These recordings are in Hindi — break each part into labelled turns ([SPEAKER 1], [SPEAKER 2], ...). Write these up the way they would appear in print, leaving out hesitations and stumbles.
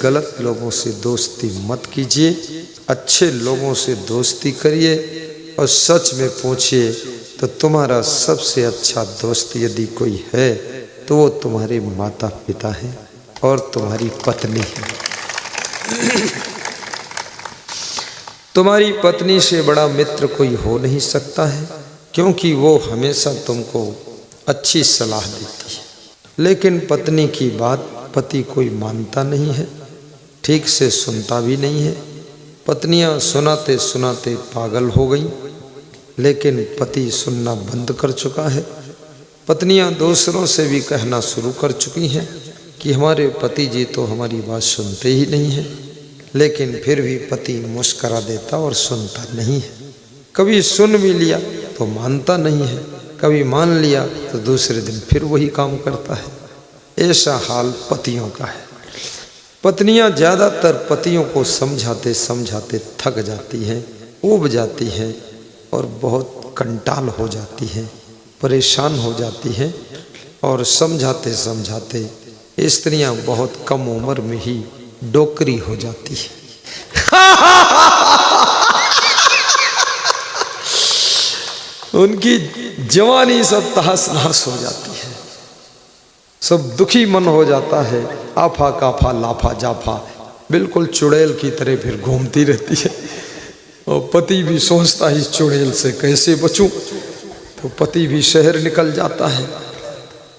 [SPEAKER 1] गलत लोगों से दोस्ती मत कीजिए, अच्छे लोगों से दोस्ती करिए और सच में पूछिए तो तुम्हारा सबसे अच्छा दोस्त यदि कोई है तो वो तुम्हारे माता पिता हैं और तुम्हारी पत्नी है। तुम्हारी पत्नी से बड़ा मित्र कोई हो नहीं सकता है, क्योंकि वो हमेशा तुमको अच्छी सलाह देती है। लेकिन पत्नी की बात पति कोई मानता नहीं है, ठीक से सुनता भी नहीं है। पत्नियां सुनाते सुनाते पागल हो गई, लेकिन पति सुनना बंद कर चुका है। पत्नियां दूसरों से भी कहना शुरू कर चुकी हैं कि हमारे पति जी तो हमारी बात सुनते ही नहीं हैं, लेकिन फिर भी पति मुस्करा देता और सुनता नहीं है। कभी सुन भी लिया तो मानता नहीं है, कभी मान लिया तो दूसरे दिन फिर वही काम करता है। ऐसा हाल पतियों का है। पत्नियां ज़्यादातर पतियों को समझाते समझाते थक जाती हैं, ऊब जाती हैं और बहुत कंटाल हो जाती हैं, परेशान हो जाती हैं। और समझाते समझाते स्त्रियां बहुत कम उम्र में ही डोकरी हो जाती है। उनकी जवानी सब तहस नहस हो जाती है, सब दुखी मन हो जाता है। आफा काफा लाफा जाफा, बिल्कुल चुड़ैल की तरह फिर घूमती रहती है। और पति भी सोचता है इस चुड़ैल से कैसे बचूं, तो पति भी शहर निकल जाता है।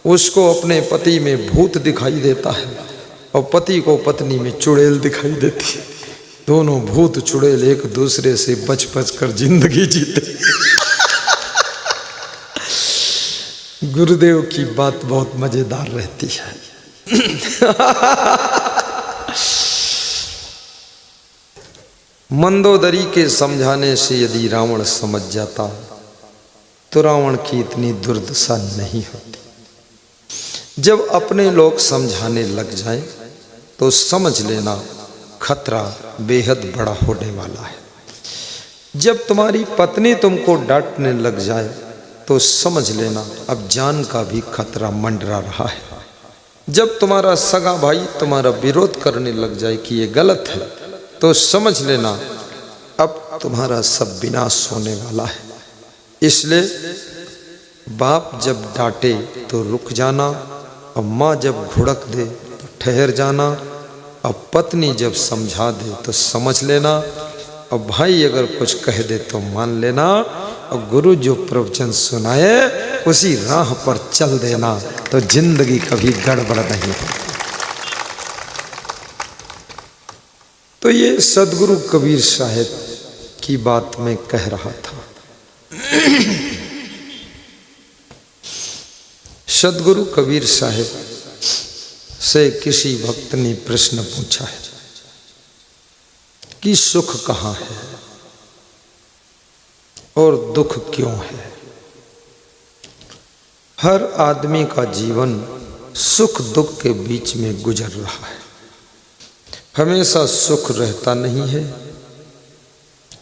[SPEAKER 1] उसको अपने पति में भूत दिखाई देता है और पति को पत्नी में चुड़ैल दिखाई देती है। दोनों भूत चुड़ैल एक दूसरे से बच बच कर जिंदगी जीते। गुरुदेव की बात बहुत मजेदार रहती है। मंदोदरी के समझाने से यदि रावण समझ जाता तो रावण की इतनी दुर्दशा नहीं होती। जब अपने लोग समझाने लग जाएं तो समझ लेना खतरा बेहद बड़ा होने वाला है। जब तुम्हारी पत्नी तुमको डांटने लग जाए तो समझ लेना अब जान का भी खतरा मंडरा रहा है। जब तुम्हारा सगा भाई तुम्हारा विरोध करने लग जाए कि ये गलत है तो समझ लेना अब तुम्हारा सब विनाश होने वाला है। इसलिए बाप जब डांटे तो रुक जाना, और माँ जब घुड़क दे तो ठहर जाना, और पत्नी जब समझा दे तो समझ लेना, और भाई अगर कुछ कह दे तो मान लेना, और गुरु जो प्रवचन सुनाए उसी राह पर चल देना, तो जिंदगी कभी गड़बड़ नहीं होती। तो ये सदगुरु कबीर साहब की बात मैं कह रहा था। सदगुरु कबीर साहब से किसी भक्त ने प्रश्न पूछा है कि सुख कहाँ है और दुख क्यों है। हर आदमी का जीवन सुख दुख के बीच में गुजर रहा है। हमेशा सुख रहता नहीं है,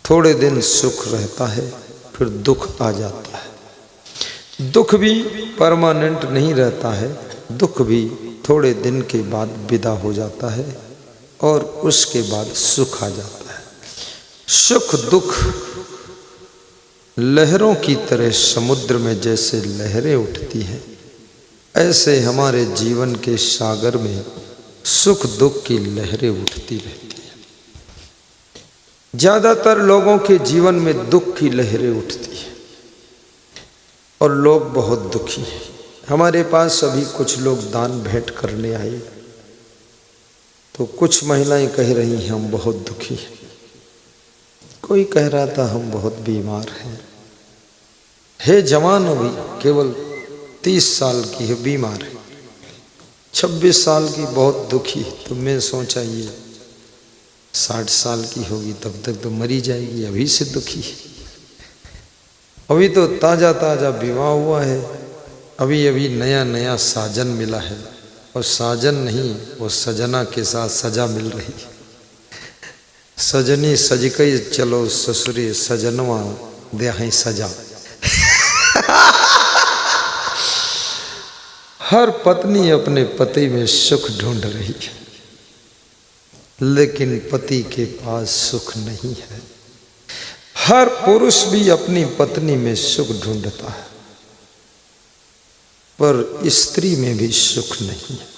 [SPEAKER 1] थोड़े दिन सुख रहता है फिर दुख आ जाता है। दुख भी परमानेंट नहीं रहता है, दुख भी थोड़े दिन के बाद विदा हो जाता है और उसके बाद सुख आ जाता है। सुख दुख लहरों की तरह समुद्र में जैसे लहरें उठती हैं, ऐसे हमारे जीवन के सागर में सुख दुख की लहरें उठती रहती हैं। ज्यादातर लोगों के जीवन में दुख की लहरें उठती हैं और लोग बहुत दुखी हैं। हमारे पास अभी कुछ लोग दान भेंट करने आए तो कुछ महिलाएं कह रही हैं हम बहुत दुखी हैं, कोई कह रहा था हम बहुत बीमार हैं। है जवान अभी केवल 30 साल की है, बीमार है। 26 साल की बहुत दुखी, तो मैं सोचा ये 60 साल की होगी तब तक तो मरी जाएगी, अभी से दुखी है। अभी तो ताज़ा ताज़ा विवाह हुआ है, अभी अभी नया नया साजन मिला है, और साजन नहीं वो सजना के साथ सजा मिल रही है। सजनी सज कई चलो ससुरे सजनवा दे सजा। हर पत्नी अपने पति में सुख ढूंढ रही है, लेकिन पति के पास सुख नहीं है। हर पुरुष भी अपनी पत्नी में सुख ढूंढता है, पर स्त्री में भी सुख नहीं है।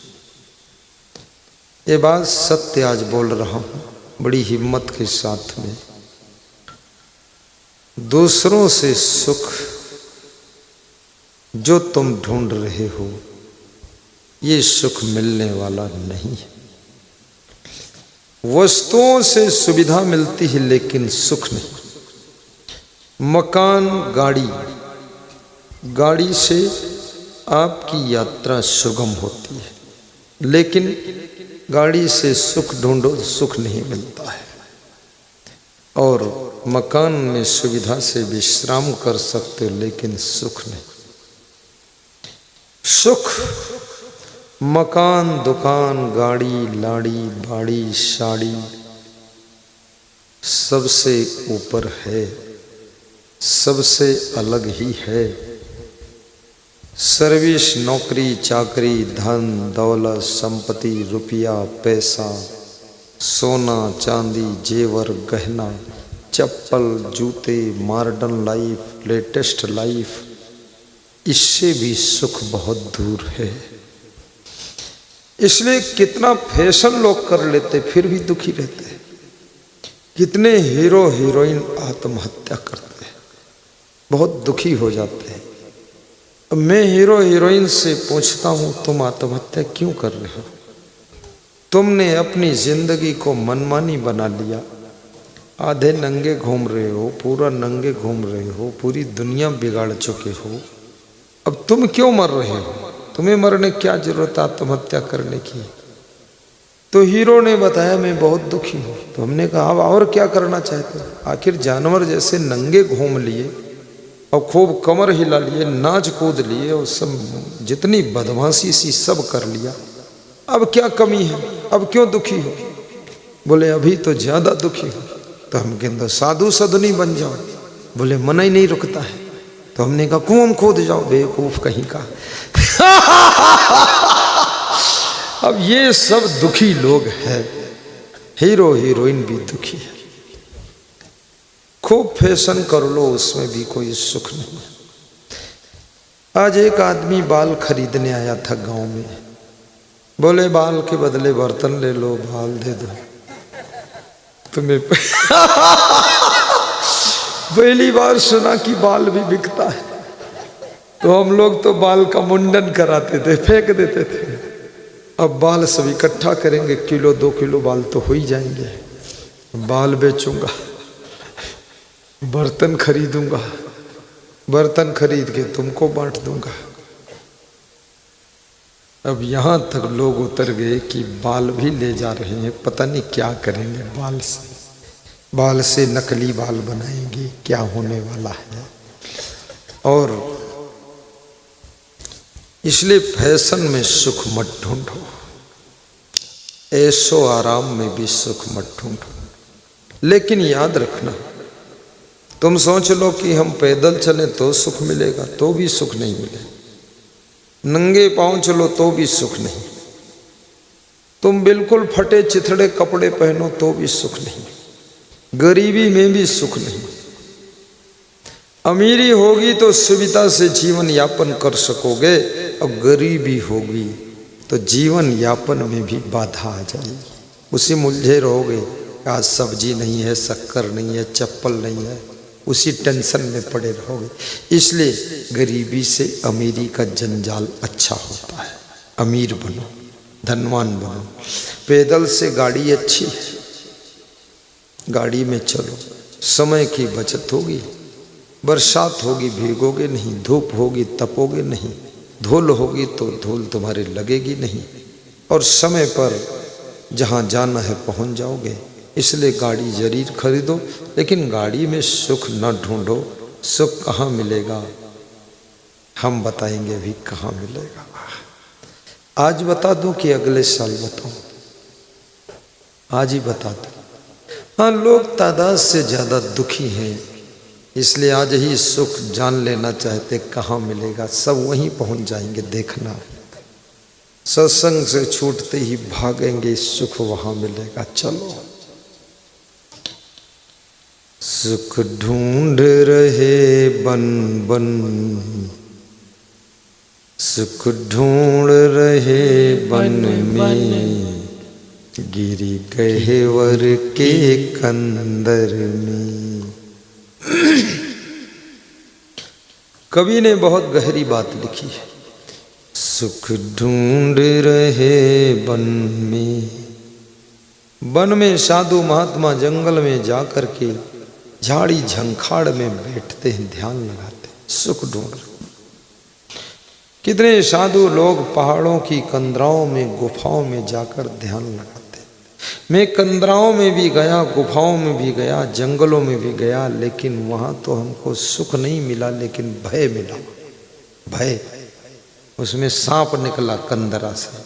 [SPEAKER 1] ये बात सत्य आज बोल रहा हूं बड़ी हिम्मत के साथ में। दूसरों से सुख जो तुम ढूंढ रहे हो, ये सुख मिलने वाला नहीं है। वस्तुओं से सुविधा मिलती है लेकिन सुख नहीं। मकान, गाड़ी से आपकी यात्रा सुगम होती है, लेकिन गाड़ी से सुख ढूंढो, सुख नहीं मिलता है। और मकान में सुविधा से विश्राम कर सकते हो, लेकिन सुख नहीं। सुख मकान, दुकान, गाड़ी, लाड़ी, बाड़ी, साड़ी सबसे ऊपर है, सबसे अलग ही है। सर्विस, नौकरी, चाकरी, धन दौलत, संपत्ति, रुपया, पैसा, सोना, चांदी, जेवर, गहना, चप्पल, जूते, मॉडर्न लाइफ, लेटेस्ट लाइफ, इससे भी सुख बहुत दूर है। इसलिए कितना फैशन लोग कर लेते फिर भी दुखी रहते हैं। कितने हीरो हीरोइन आत्महत्या करते हैं, बहुत दुखी हो जाते हैं। अब मैं हीरो हीरोइन से पूछता हूं, तुम आत्महत्या क्यों कर रहे हो? तुमने अपनी जिंदगी को मनमानी बना लिया। आधे नंगे घूम रहे हो, पूरा नंगे घूम रहे हो, पूरी दुनिया बिगाड़ चुके हो। अब तुम क्यों मर रहे हो? तुम्हें मरने क्या जरूरत आत्महत्या करने की? तो हीरो ने बताया मैं बहुत दुखी हूँ। तो हमने कहा अब और क्या करना चाहते हो? आखिर जानवर जैसे नंगे घूम लिए और खूब कमर हिला लिए, नाच कूद लिए और सब जितनी बदमाशी सी सब कर लिया, अब क्या कमी है? अब क्यों दुखी हो? बोले अभी तो ज्यादा दुखी हो। तो हम कहते साधु सदनी बन जाओ। बोले मना ही नहीं रुकता है। तो हमने कहा कुआं खोद जाओ, बेवकूफ कहीं का। अब ये सब दुखी लोग हैं, हीरो हीरोइन भी दुखी है। खूब फैशन कर लो, उसमें भी कोई सुख नहीं। आज एक आदमी बाल खरीदने आया था गांव में। बोले बाल के बदले बर्तन ले लो, बाल दे दो तुम्हें। पहली बार सुना कि बाल भी बिकता है। तो हम लोग तो बाल का मुंडन कराते थे, फेंक देते थे। अब बाल सब इकट्ठा करेंगे, किलो 2 किलो बाल तो हो ही जाएंगे। बाल बेचूंगा, बर्तन खरीदूंगा, बर्तन खरीद के तुमको बांट दूंगा। अब यहाँ तक लोग उतर गए कि बाल भी ले जा रहे हैं, पता नहीं क्या करेंगे बाल से। बाल से नकली बाल बनाएंगे, क्या होने वाला है। और इसलिए फैशन में सुख मत ढूंढो, ऐशो आराम में भी सुख मत ढूंढो। लेकिन याद रखना, तुम सोच लो कि हम पैदल चलें तो सुख मिलेगा, तो भी सुख नहीं मिलेगा। नंगे पांव चलो तो भी सुख नहीं। तुम बिल्कुल फटे चिथड़े कपड़े पहनो तो भी सुख नहीं। गरीबी में भी सुख नहीं। अमीरी होगी तो सुविधा से जीवन यापन कर सकोगे, और गरीबी होगी तो जीवन यापन में भी बाधा आ जाएगी। उसी मुलझे रहोगे, आज सब्जी नहीं है, शक्कर नहीं है, चप्पल नहीं है, उसी टेंशन में पड़े रहोगे। इसलिए गरीबी से अमीरी का जंजाल अच्छा होता है। अमीर बनो, धनवान बनो। पैदल से गाड़ी अच्छी है, गाड़ी में चलो, समय की बचत होगी। बरसात होगी भीगोगे नहीं, धूप होगी तपोगे नहीं, धूल होगी तो धूल तुम्हारे लगेगी नहीं, और समय पर जहाँ जाना है पहुँच जाओगे। इसलिए गाड़ी जरूर खरीदो, लेकिन गाड़ी में सुख न ढूंढो। सुख कहाँ मिलेगा हम बताएंगे भी कहाँ मिलेगा। आज बता दूं कि अगले साल बताऊं? आज ही बता दूं। हाँ, लोग तादाद से ज़्यादा दुखी हैं, इसलिए आज ही सुख जान लेना चाहते कहाँ मिलेगा। सब वहीं पहुंच जाएंगे, देखना। सत्संग से छूटते ही भागेंगे, सुख वहां मिलेगा। चलो। सुख ढूंढ रहे बन बन, सुख ढूंढ रहे बन में, गिरी गहवर के कंदर में। कवि ने बहुत गहरी बात लिखी है। सुख ढूंढ रहे बन में, वन में साधु महात्मा जंगल में जाकर के झाड़ी झंखाड़ में बैठते हैं, ध्यान लगाते हैं, सुख ढूंढ रहे। कितने साधु लोग पहाड़ों की कंदराओं में गुफाओं में जाकर ध्यान लगाते हैं। मैं कंदराओं में भी गया, गुफाओं में भी गया, जंगलों में भी गया, लेकिन वहां तो हमको सुख नहीं मिला, लेकिन भय मिला। भय, उसमें सांप निकला कंदरा से,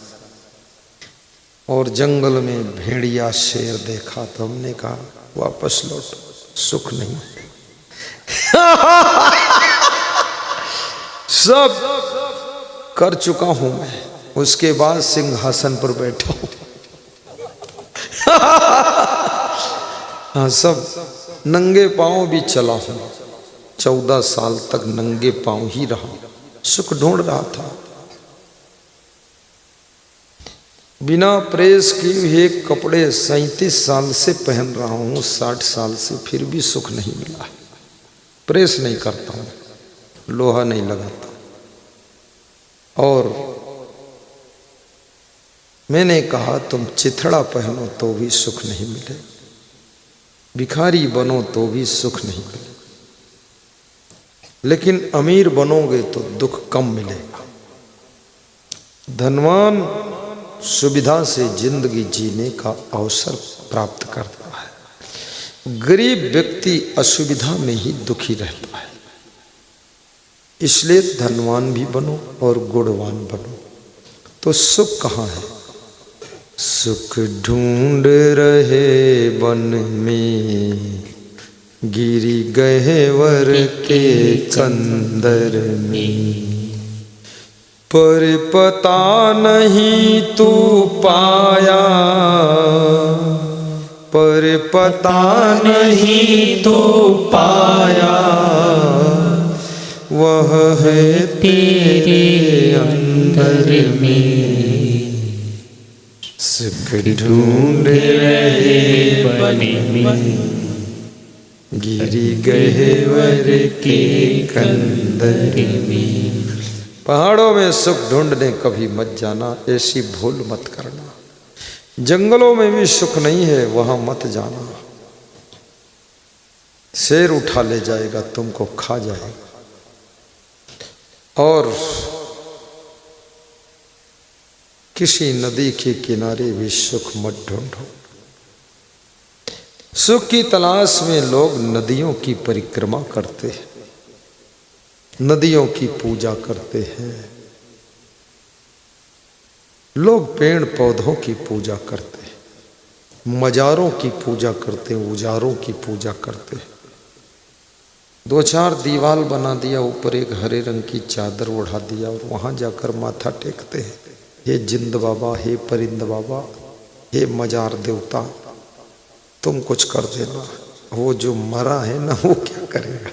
[SPEAKER 1] और जंगल में भेड़िया शेर देखा तो हमने कहा वापस लौटो, सुख नहीं। सब कर चुका हूं मैं, उसके बाद सिंहासन पर बैठा हूं। हाँ, सब नंगे पांव भी चला हूं, 14 साल तक नंगे पांव ही रहा, सुख ढूंढ रहा था। बिना प्रेस किए हुए कपड़े 37 साल से पहन रहा हूं, 60 साल से, फिर भी सुख नहीं मिला। प्रेस नहीं करता हूं, लोहा नहीं लगाता, और मैंने कहा तुम चिथड़ा पहनो तो भी सुख नहीं मिले, भिखारी बनो तो भी सुख नहीं मिले, लेकिन अमीर बनोगे तो दुख कम मिलेगा। धनवान सुविधा से जिंदगी जीने का अवसर प्राप्त करता है, गरीब व्यक्ति असुविधा में ही दुखी रहता है। इसलिए धनवान भी बनो और गुणवान बनो। तो सुख कहाँ है? सुख ढूंढ रहे वन में, गिरी गहवर के कंदर में, पर पता नहीं तू पाया, पर पता नहीं तू पाया, वह है तेरे अंदर में। सुख ढूंढ रहे वन में, गिरी गहवर के कंदर में। पहाड़ों में सुख ढूंढने कभी मत जाना, ऐसी भूल मत करना। जंगलों में भी सुख नहीं है, वहां मत जाना, शेर उठा ले जाएगा, तुमको खा जाएगा। और किसी नदी के किनारे भी सुख मत ढूंढो। सुख की तलाश में लोग नदियों की परिक्रमा करते हैं, नदियों की पूजा करते हैं, लोग पेड़ पौधों की पूजा करते हैं, मजारों की पूजा करते हैं, उजारों की पूजा करते हैं। 2-4 दीवाल बना दिया, ऊपर एक हरे रंग की चादर ओढ़ा दिया, और वहां जाकर माथा टेकते हैं, हे जिंद बाबा, हे परिंद बाबा, हे मजार देवता, तुम कुछ कर देना। वो जो मरा है ना, वो क्या करेगा?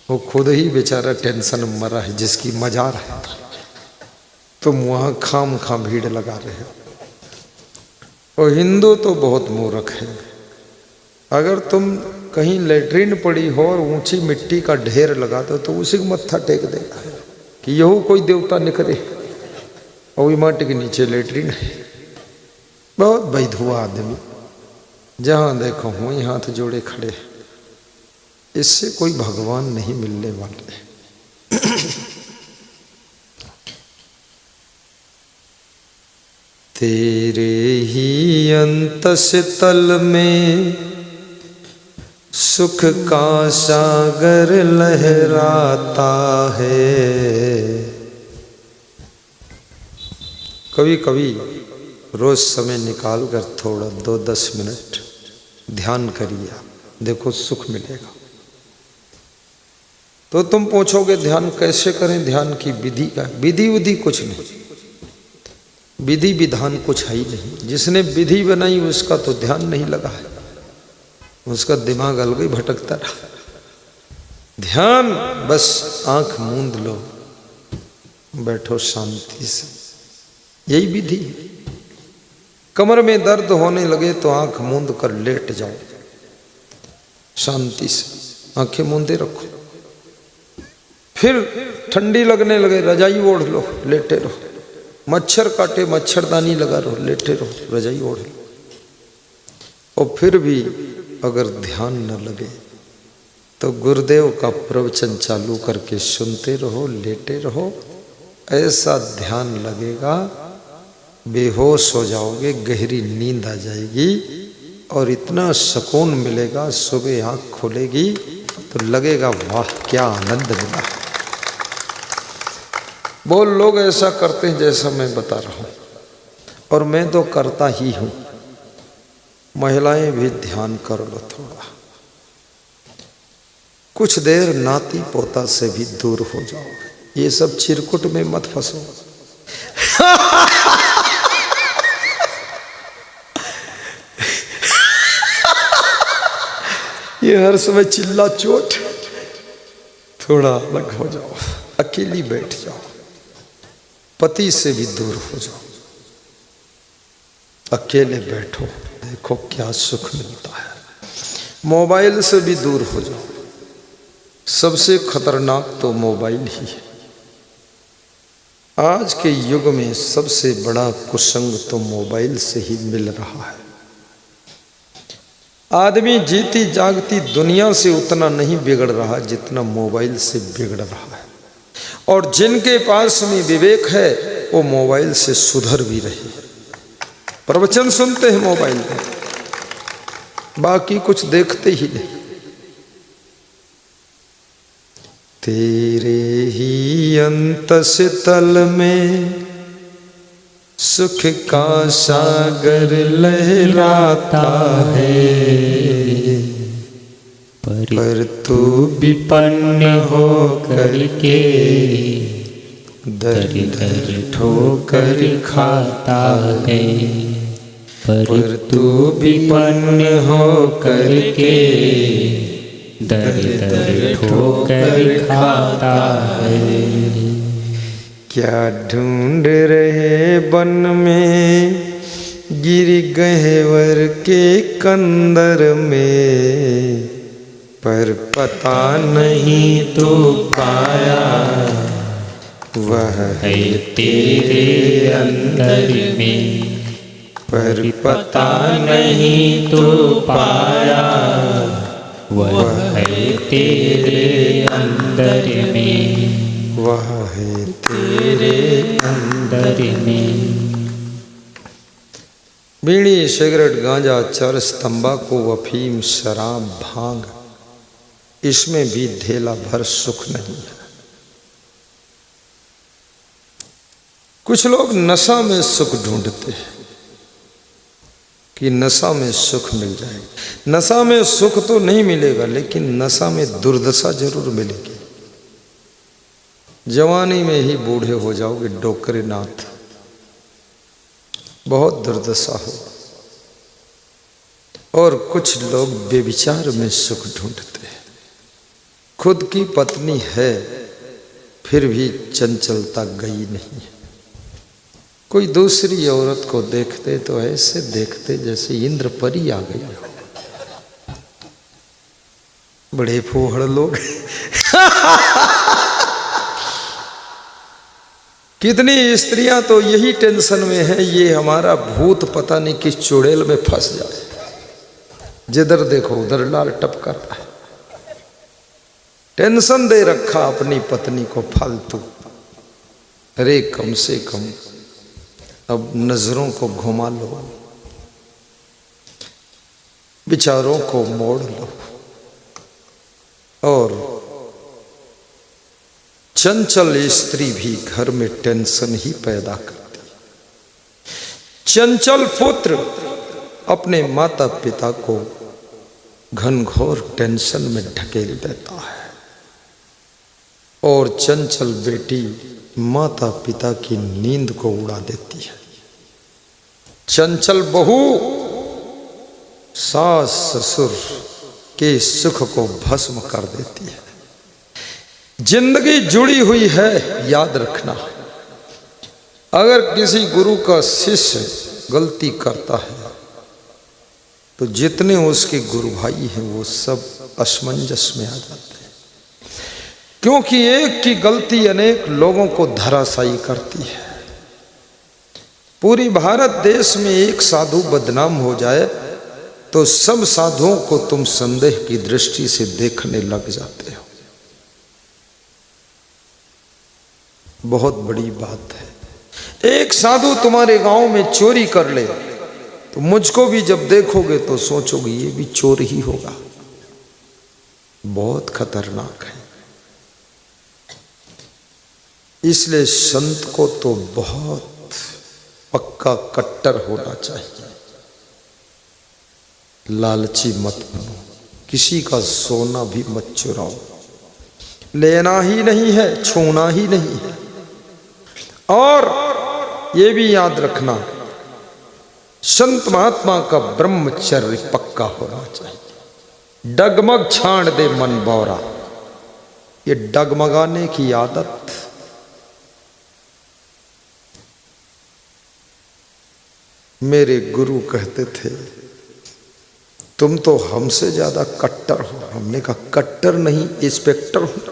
[SPEAKER 1] वो खुद ही बेचारा टेंशन में मरा है, जिसकी मजार है। तुम वहाँ खाम खाम भीड़ लगा रहे हो। और हिंदू तो बहुत मूर्ख है। अगर तुम कहीं लेटरिन पड़ी हो और ऊंची मिट्टी का ढेर लगा दो तो उसी को मत्था टेक देगा कि यहू कोई देवता निकले, और माटी के नीचे लेटरिन है। बहुत बैधुआ आदमी, जहाँ देखो वहीं हाथ जोड़े खड़े। इससे कोई भगवान नहीं मिलने वाले। तेरे ही अंतस तल में सुख का सागर लहराता है। कभी कभी रोज समय निकाल कर थोड़ा 2-10 मिनट ध्यान करिए, देखो सुख मिलेगा। तो तुम पूछोगे ध्यान कैसे करें? ध्यान की विधि का विधि कुछ नहीं, विधि विधान कुछ है ही नहीं। जिसने विधि बनाई उसका तो ध्यान नहीं लगा है, उसका दिमाग अलग ही भटकता रहा। ध्यान बस आंख मूंद लो, बैठो शांति से, यही विधि है। कमर में दर्द होने लगे तो आंख मूंद कर लेट जाओ, शांति से आंखें मूंदे रखो। फिर ठंडी लगने लगे रजाई ओढ़ लो, लेटे रहो। मच्छर काटे मच्छरदानी लगा रहो, लेटे रहो, रजाई ओढ़ लो। और फिर भी अगर ध्यान न लगे तो गुरुदेव का प्रवचन चालू करके सुनते रहो, लेटे रहो। ऐसा ध्यान लगेगा बेहोश हो जाओगे, गहरी नींद आ जाएगी और इतना सुकून मिलेगा। सुबह आँख खुलेगी तो लगेगा वाह क्या आनंद मिला। बहुत लोग ऐसा करते हैं जैसा मैं बता रहा हूँ, और मैं तो करता ही हूँ। महिलाएं भी ध्यान कर लो थोड़ा, कुछ देर नाती पोता से भी दूर हो जाओ। ये सब चिरकुट में मत फंसो। ये हर समय चिल्ला चोट, थोड़ा अलग हो जाओ, अकेली बैठ जाओ, पति से भी दूर हो जाओ, अकेले बैठो, देखो क्या सुख मिलता है। मोबाइल से भी दूर हो जाओ। सबसे खतरनाक तो मोबाइल ही है। आज के युग में सबसे बड़ा कुसंग तो मोबाइल से ही मिल रहा है। आदमी जीती जागती दुनिया से उतना नहीं बिगड़ रहा जितना मोबाइल से बिगड़ रहा है। और जिनके पास में विवेक है वो मोबाइल से सुधर भी रहे। प्रवचन सुनते हैं मोबाइल में, बाकी कुछ देखते ही नहीं। तेरे ही अंतस तल में सुख का सागर लहराता है, पर तू विपन्न हो करके दर दर ठोकर खाता है। पर तू विपन्न हो करके दर दर ठोकर खाता है। क्या ढूंढ रहे वन में गिर गहवर के कंदर में, पर पता नहीं तो पाया वह है तेरे अंदर में। पर पता नहीं तो पाया वह है तेरे अंदर में, वह है तेरे अंदर में। बीड़ी, सिगरेट, गांजा, चरस, तंबाकू, अफीम, शराब, भांग, इसमें भी धेला भर सुख नहीं है। कुछ लोग नशा में सुख ढूंढते हैं कि नशा में सुख मिल जाएगा। नशा में सुख तो नहीं मिलेगा, लेकिन नशा में दुर्दशा जरूर मिलेगी। जवानी में ही बूढ़े हो जाओगे डोकरे नाथ, बहुत दुर्दशा हो। और कुछ लोग बेविचार में सुख ढूंढते हैं। खुद की पत्नी है फिर भी चंचलता गई नहीं है। कोई दूसरी औरत को देखते तो ऐसे देखते जैसे इंद्र परी आ गई हो। बड़े फूहड़ लोग। कितनी स्त्रियां तो यही टेंशन में है, ये हमारा भूत पता नहीं किस चुड़ैल में फंस जाए। जिधर देखो उधर लाल टपका रहा है। टेंशन दे रखा अपनी पत्नी को फालतू। अरे कम से कम अब नजरों को घुमा लो, विचारों को मोड़ लो। और चंचल स्त्री भी घर में टेंशन ही पैदा करती। चंचल पुत्र अपने माता पिता को घनघोर टेंशन में ढकेल देता है, और चंचल बेटी माता पिता की नींद को उड़ा देती है। चंचल बहू सास ससुर के सुख को भस्म कर देती है। जिंदगी जुड़ी हुई है, याद रखना। अगर किसी गुरु का शिष्य गलती करता है तो जितने उसके गुरु भाई हैं वो सब असमंजस में आ जाते हैं, क्योंकि एक की गलती अनेक लोगों को धराशायी करती है। पूरी भारत देश में एक साधु बदनाम हो जाए तो सब साधुओं को तुम संदेह की दृष्टि से देखने लग जाते हो। बहुत बड़ी बात है। एक साधु तुम्हारे गांव में चोरी कर ले तो मुझको भी जब देखोगे तो सोचोगे ये भी चोर ही होगा। बहुत खतरनाक है। इसलिए संत को तो बहुत पक्का कट्टर होना चाहिए। लालची मत बनो, किसी का सोना भी मत चुराओ। लेना ही नहीं है, छूना ही नहीं है। और ये भी याद रखना, संत महात्मा का ब्रह्मचर्य पक्का होना चाहिए। डगमग छाण दे मन बौरा, ये डगमगाने की आदत मेरे गुरु कहते थे तुम तो हमसे ज्यादा कट्टर हो। हमने कहा कट्टर नहीं, इंस्पेक्टर हूं।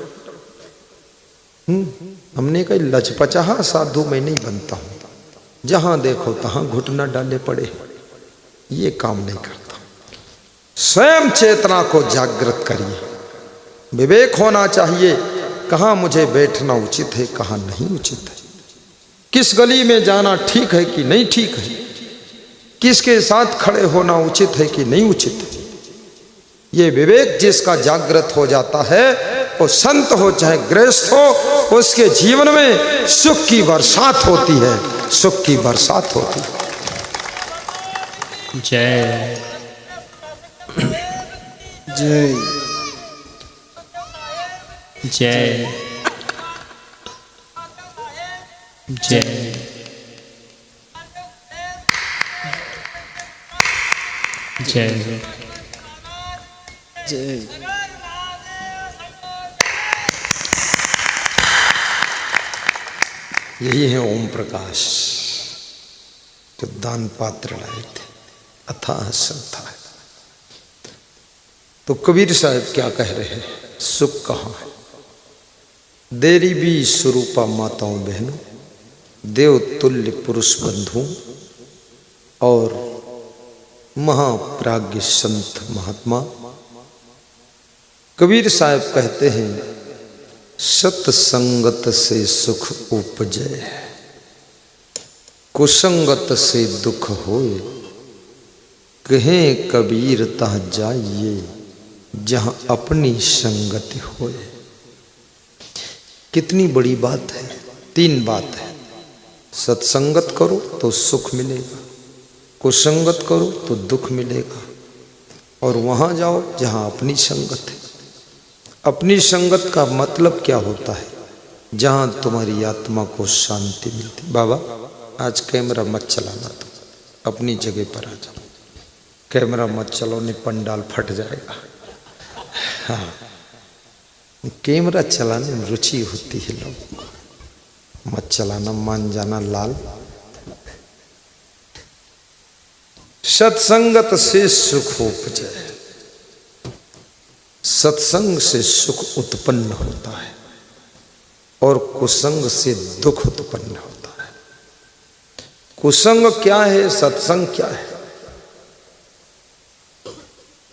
[SPEAKER 1] हमने कहा लचपचाहा साधु मैं नहीं बनता हूं, जहां देखो तहां घुटना डाले पड़े, ये काम नहीं करता। स्वयं चेतना को जागृत करिए। विवेक होना चाहिए, कहां मुझे बैठना उचित है, कहां नहीं उचित है, किस गली में जाना ठीक है कि नहीं ठीक है, किसके साथ खड़े होना उचित है कि नहीं उचित है। ये विवेक जिसका जागृत हो जाता है, वो संत हो चाहे गृहस्थ हो, उसके जीवन में सुख की बरसात होती है, सुख की बरसात होती है।
[SPEAKER 2] जय
[SPEAKER 3] जय
[SPEAKER 2] जय जय जय
[SPEAKER 3] जय।
[SPEAKER 1] यही है ओम प्रकाश जो दान पात्र लाए थे। अथाह श्रद्धा है। तो कबीर साहब क्या कह रहे हैं, सुख कहाँ है। देरी भी स्वरूपा माताओं बहनों, देव तुल्य पुरुष बंधु और महाप्राज्ञ संत महात्मा। कबीर साहब कहते हैं सत्संगत से सुख उपजे, कुसंगत से दुख होए, कहें कबीर तह जाइए जहां अपनी संगति होए। कितनी बड़ी बात है। तीन बात है, सत्संगत करो तो सुख मिलेगा, कुसंगत करो तो दुख मिलेगा, और वहां जाओ जहां अपनी संगत है। अपनी संगत का मतलब क्या होता है, जहां तुम्हारी आत्मा को शांति मिलती। बाबा आज कैमरा मत चलाना, तुम अपनी जगह पर आ जाओ। कैमरा मत चलो, नहीं पंडाल फट जाएगा। हाँ, कैमरा चलाने में रुचि होती है लोग, मत चलाना, मान जाना लाल। सत्संगत से सुख उपजे, सत्संग से सुख उत्पन्न होता है और कुसंग से दुख उत्पन्न होता है। कुसंग क्या है, सत्संग क्या है,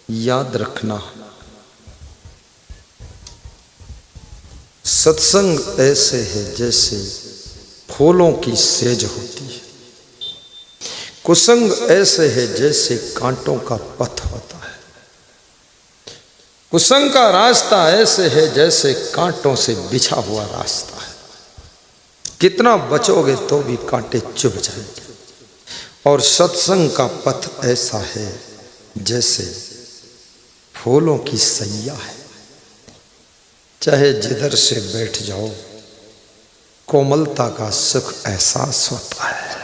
[SPEAKER 1] याद रखना। सत्संग ऐसे है जैसे फूलों की सेज होती है, कुसंग ऐसे है जैसे कांटों का पथ होता है। कुसंग का रास्ता ऐसे है जैसे कांटों से बिछा हुआ रास्ता है, कितना बचोगे तो भी कांटे चुभ जाएंगे। और सत्संग का पथ ऐसा है जैसे फूलों की सैया है, चाहे जिधर से बैठ जाओ कोमलता का सुख एहसास होता है।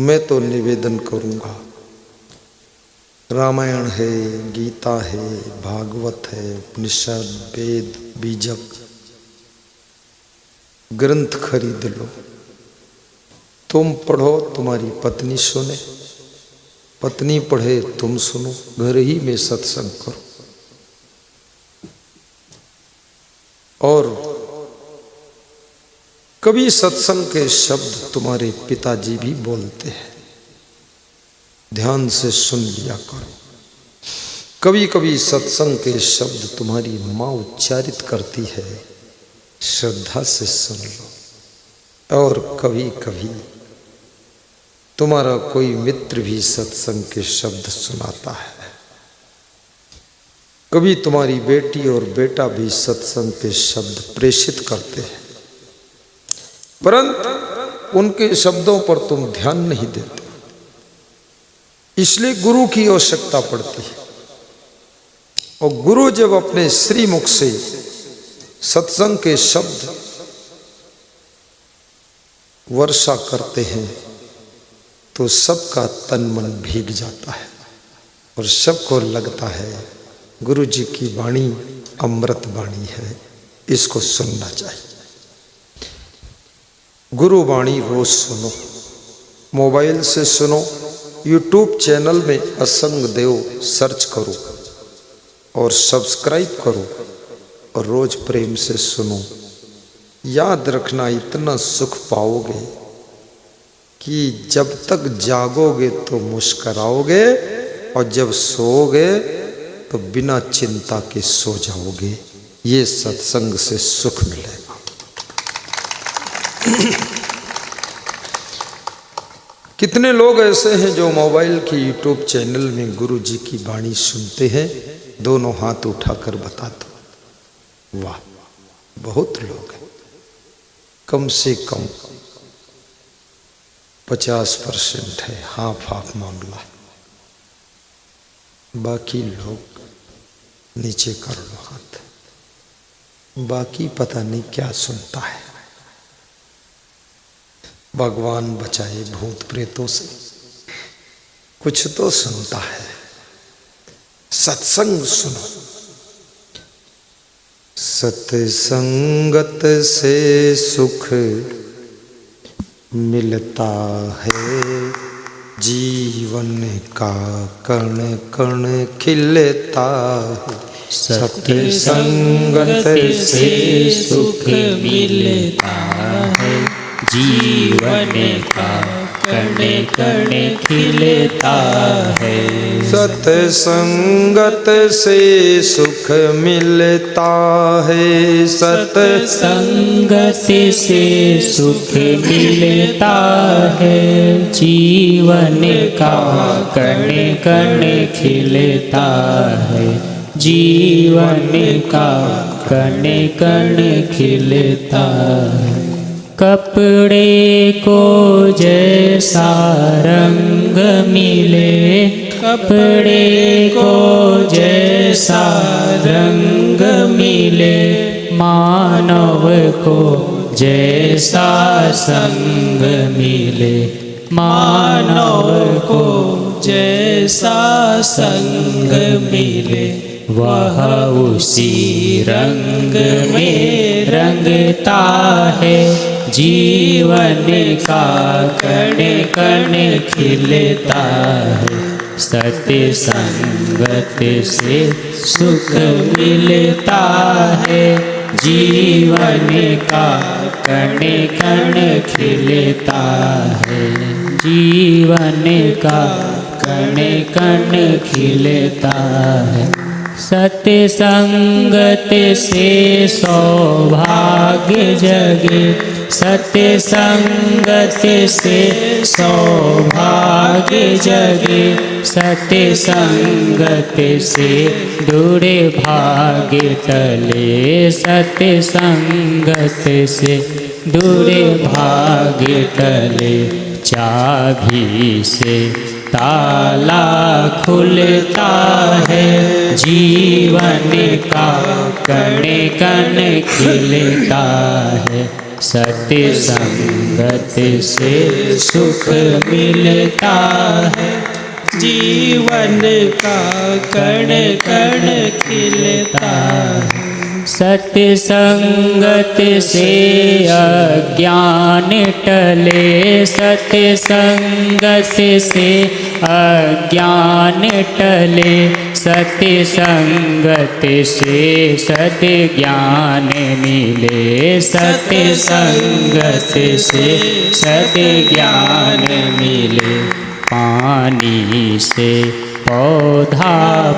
[SPEAKER 1] मैं तो निवेदन करूंगा, रामायण है, गीता है, भागवत है, उपनिषद, वेद, बीजक ग्रंथ खरीद लो, तुम पढ़ो, तुम्हारी पत्नी सुने, पत्नी पढ़े, तुम सुनो, घर ही में सत्संग करो। और कभी सत्संग के शब्द तुम्हारे पिताजी भी बोलते हैं, ध्यान से सुन लिया करो। कभी कभी सत्संग के शब्द तुम्हारी माँ उच्चारित करती है, श्रद्धा से सुन लो। और कभी कभी तुम्हारा कोई मित्र भी सत्संग के शब्द सुनाता है। कभी तुम्हारी बेटी और बेटा भी सत्संग के शब्द प्रेषित करते हैं, परंतु उनके शब्दों पर तुम ध्यान नहीं देते, इसलिए गुरु की आवश्यकता पड़ती है। और गुरु जब अपने श्रीमुख से सत्संग के शब्द वर्षा करते हैं तो सबका तन मन भीग जाता है और सबको लगता है गुरु जी की वाणी अमृत वाणी है, इसको सुनना चाहिए। गुरु वाणी रोज सुनो, मोबाइल से सुनो, यूट्यूब चैनल में असंग देव सर्च करो और सब्सक्राइब करो और रोज प्रेम से सुनो। याद रखना, इतना सुख पाओगे कि जब तक जागोगे तो मुस्कराओगे और जब सोओगे तो बिना चिंता के सो जाओगे। ये सत्संग से सुख मिलेगा। कितने लोग ऐसे हैं जो मोबाइल के यूट्यूब चैनल में गुरु जी की वाणी सुनते हैं, दोनों हाथ उठाकर बता दो। वाह, बहुत लोग हैं, कम से कम 50% है, हाफ मामला। बाकी लोग नीचे कर लो हाथ, बाकी पता नहीं क्या सुनता है। भगवान बचाए भूत प्रेतों से, कुछ तो सुनता है। सत्संग सुनो, सत्संगत से सुख मिलता है, जीवन का कण कण खिलता है।
[SPEAKER 2] सत्संगत से सुख मिलता है, जीवन का कण कण खिलता है।
[SPEAKER 1] सत्संगत से सुख मिलता है,
[SPEAKER 2] सत्संगत से सुख मिलता है, जीवन का कण कण खिलता है, जीवन का कण कण खिलता है। कपड़े को जैसा रंग मिले, कपड़े को जैसा रंग मिले, मानव को जैसा संग मिले, मानव को जैसा संग मिले, वह उसी रंग में रंगता है, जीवन का कण कण खिलता है। सत्संगत से सुख मिलता है, जीवन का कण कण खिलता है, जीवन का कण कण खिलता है। सत्संगत से सौभाग्य जगे, सत्संगत से सौभाग्य जगे, सत्संगत से दूरे भाग्य टले, सत्संगत से दूरे भाग्य टले, चाबी से ताला खुलता है, जीवन का कण कण खिलता है। सत्संग संगत से सुख मिलता है, जीवन का कण कण खिलता है। सत्संगत से अज्ञान टले, सत्संगत से अज्ञान टले, सत्संगत से सद्ज्ञान मिले, सत्संगत से सद्ज्ञान मिले। पानी से पौधा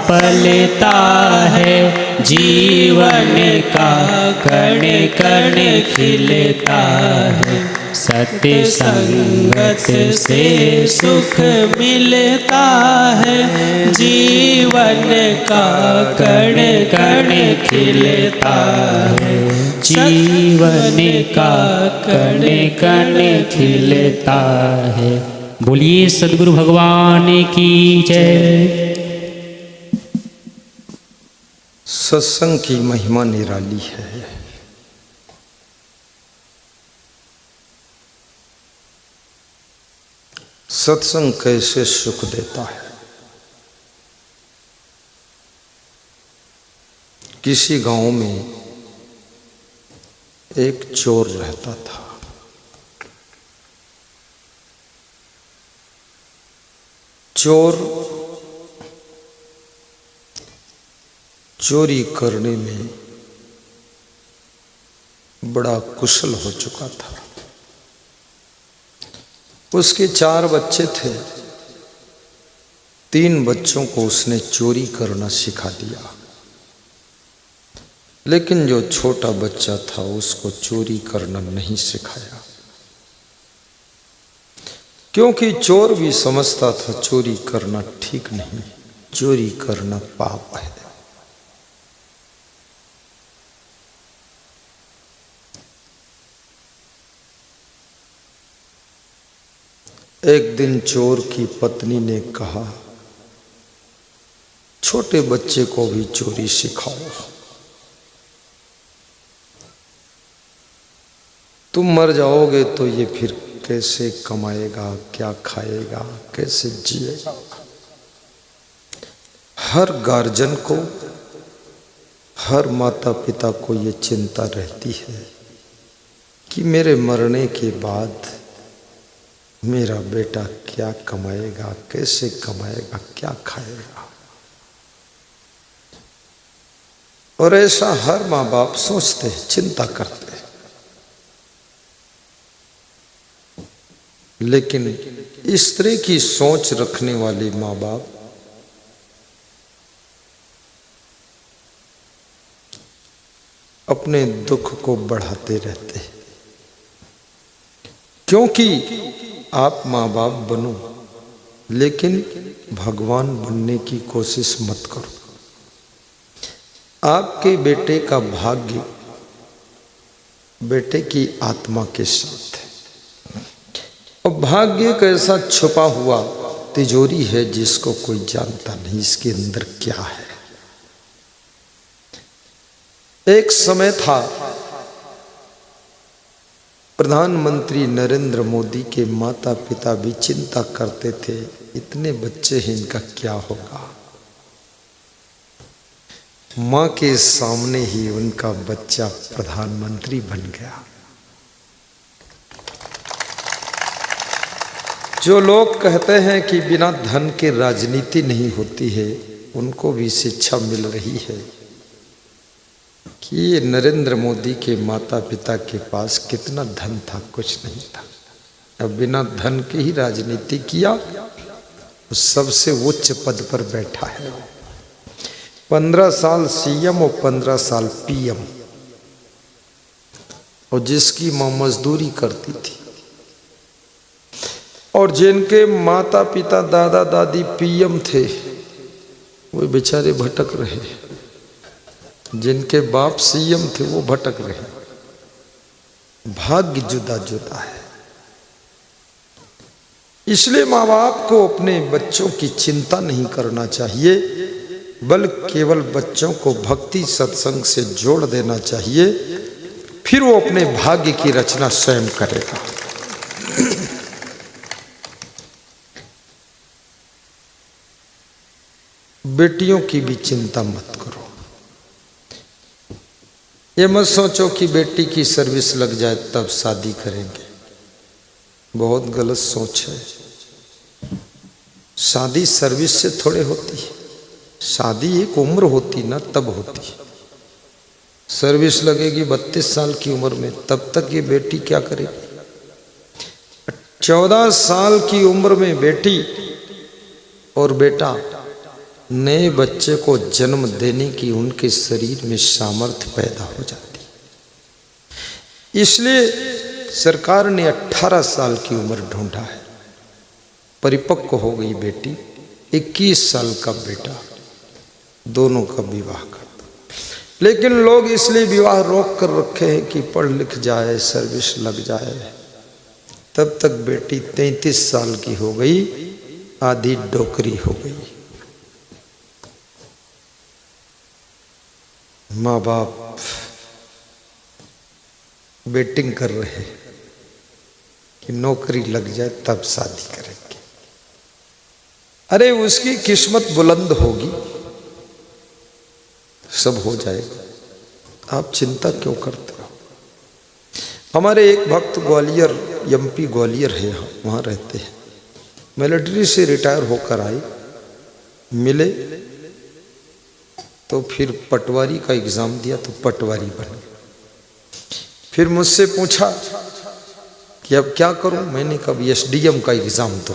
[SPEAKER 2] पलता है, जीवन का कण कण खिलता है। सत्संगत से सुख मिलता है, जीवन का कण कण खिलता है, जीवन का कण कण खिलता है। बोलिए सद्गुरु भगवान की जय।
[SPEAKER 1] सत्संग की महिमा निराली है। सत्संग कैसे सुख देता है। किसी गांव में एक चोर रहता था। चोर चोरी करने में बड़ा कुशल हो चुका था। उसके 4 बच्चे थे। 3 बच्चों को उसने चोरी करना सिखा दिया, लेकिन जो छोटा बच्चा था उसको चोरी करना नहीं सिखाया, क्योंकि चोर भी समझता था चोरी करना ठीक नहीं, चोरी करना पाप है। एक दिन चोर की पत्नी ने कहा, छोटे बच्चे को भी चोरी सिखाओ। तुम मर जाओगे तो ये फिर कैसे कमाएगा, क्या खाएगा, कैसे जिएगा। हर गार्जियन को, हर माता पिता को ये चिंता रहती है कि मेरे मरने के बाद मेरा बेटा क्या कमाएगा, कैसे कमाएगा, क्या खाएगा। और ऐसा हर माँ बाप सोचते हैं, चिंता करते हैं। लेकिन इस तरह की सोच रखने वाले माँ बाप अपने दुख को बढ़ाते रहते हैं। क्योंकि आप माँ बाप बनो, लेकिन भगवान बनने की कोशिश मत करो। आपके बेटे का भाग्य बेटे की आत्मा के साथ है। और भाग्य एक ऐसा छुपा हुआ तिजोरी है जिसको कोई जानता नहीं इसके अंदर क्या है। एक समय था, प्रधानमंत्री नरेंद्र मोदी के माता पिता भी चिंता करते थे, इतने बच्चे हैं, इनका क्या होगा। मां के सामने ही उनका बच्चा प्रधानमंत्री बन गया। जो लोग कहते हैं कि बिना धन के राजनीति नहीं होती है, उनको भी शिक्षा मिल रही है कि ये नरेंद्र मोदी के माता पिता के पास कितना धन था, कुछ नहीं था। अब बिना धन के ही राजनीति किया, सबसे उच्च पद पर बैठा है। 15 साल सीएम और 15 साल पीएम, और जिसकी मां मजदूरी करती थी, और जिनके माता पिता दादा दादी पीएम थे, वो बेचारे भटक रहे। जिनके बाप सीएम थे वो भटक रहे। भाग्य जुदा जुदा है। इसलिए माँ बाप को अपने बच्चों की चिंता नहीं करना चाहिए, बल्कि केवल बच्चों को भक्ति सत्संग से जोड़ देना चाहिए। फिर वो अपने भाग्य की रचना स्वयं करेगा। बेटियों की भी चिंता मत करो। ये मत सोचो कि बेटी की सर्विस लग जाए तब शादी करेंगे, बहुत गलत सोच है। शादी सर्विस से थोड़े होती है, शादी एक उम्र होती ना तब होती है। सर्विस लगेगी 32 साल की उम्र में, तब तक ये बेटी क्या करेगी? 14 साल की उम्र में बेटी और बेटा नए बच्चे को जन्म देने की उनके शरीर में सामर्थ्य पैदा हो जाती। इसलिए सरकार ने 18 साल की उम्र ढूंढा है। परिपक्व हो गई बेटी, 21 साल का बेटा, दोनों का विवाह कर दो। लेकिन लोग इसलिए विवाह रोक कर रखे हैं कि पढ़ लिख जाए, सर्विस लग जाए। तब तक बेटी 33 साल की हो गई, आधी डोकरी हो गई। माँ बाप वेटिंग कर रहे हैं कि नौकरी लग जाए तब शादी करेंगे। अरे उसकी किस्मत बुलंद होगी, सब हो जाएगा, आप चिंता क्यों करते हो? हमारे एक भक्त ग्वालियर, एमपी ग्वालियर है, वहाँ रहते हैं। मिलिट्री से रिटायर होकर आए, मिले तो फिर पटवारी का एग्ज़ाम दिया तो पटवारी बने। फिर मुझसे पूछा कि अब क्या करूं? मैंने कहा एसडीएम का एग्ज़ाम दो।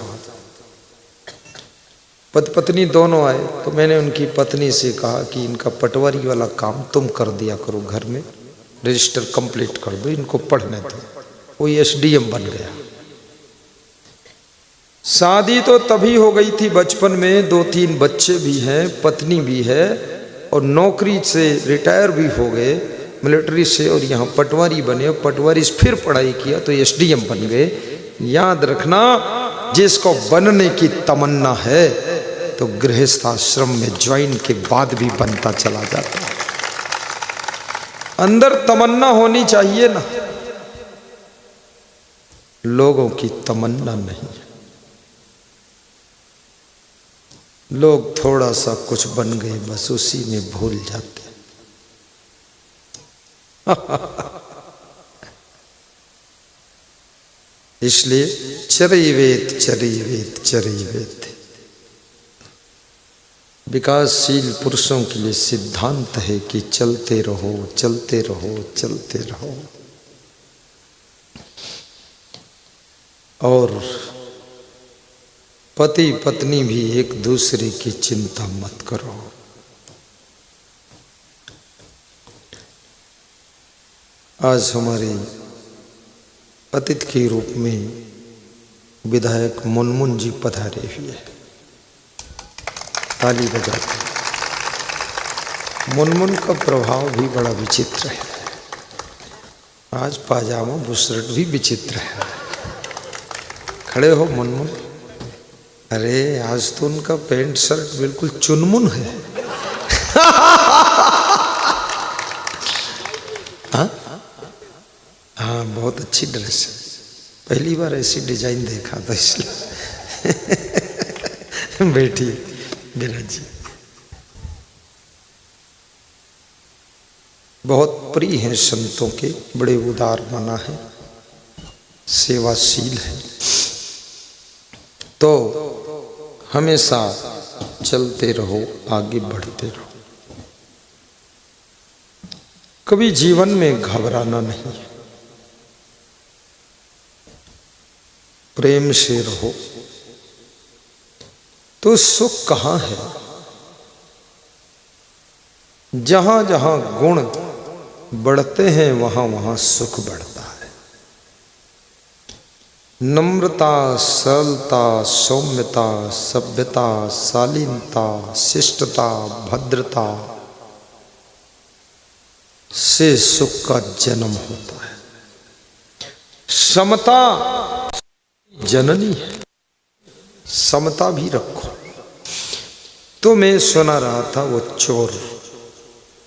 [SPEAKER 1] पति पत्नी दोनों आए तो मैंने उनकी पत्नी से कहा कि इनका पटवारी वाला काम तुम कर दिया करो, घर में रजिस्टर कंप्लीट कर दो, इनको पढ़ने दो। वो एसडीएम बन गया। शादी तो तभी हो गई थी बचपन में, 2-3 बच्चे भी हैं, पत्नी भी है, और नौकरी से रिटायर भी हो गए मिलिट्री से, और यहाँ पटवारी बने, पटवारी से फिर पढ़ाई किया तो एसडीएम बन गए। याद रखना, जिसको बनने की तमन्ना है तो गृहस्थ आश्रम में ज्वाइन के बाद भी बनता चला जाता है। अंदर तमन्ना होनी चाहिए ना, लोगों की तमन्ना नहीं है। लोग थोड़ा सा कुछ बन गए, बस उसी में भूल जाते हैं। इसलिए चरैवेत चरैवेत चरैवेत, विकासशील पुरुषों के लिए सिद्धांत है कि चलते रहो चलते रहो चलते रहो। और पति पत्नी भी एक दूसरे की चिंता मत करो। आज हमारे अतिथि के रूप में विधायक मुनमुन जी पधारे हुए हैं, ताली बजाते। मुनमुन का प्रभाव भी बड़ा विचित्र है। आज पाजामा बुशर्ट भी विचित्र है। खड़े हो मुनमुन। अरे आज तो उनका पैंट शर्ट बिल्कुल चुनमुन है। हाँ, बहुत अच्छी ड्रेस है, पहली बार ऐसी डिजाइन देखा था इसलिए। बैठिए विराज जी। बहुत प्रिय हैं संतों के, बड़े उदार मना है, सेवाशील है। तो हमेशा चलते रहो, आगे बढ़ते रहो, कभी जीवन में घबराना नहीं है, प्रेम से रहो। तो सुख कहाँ है? जहां जहां गुण बढ़ते हैं वहां वहां सुख बढ़ता है। नम्रता, सरलता, सौम्यता, सभ्यता, शालीनता, शिष्टता, भद्रता से सुख का जन्म होता है। समता जननी है, समता भी रखो। तो मैं सुना रहा था, वो चोर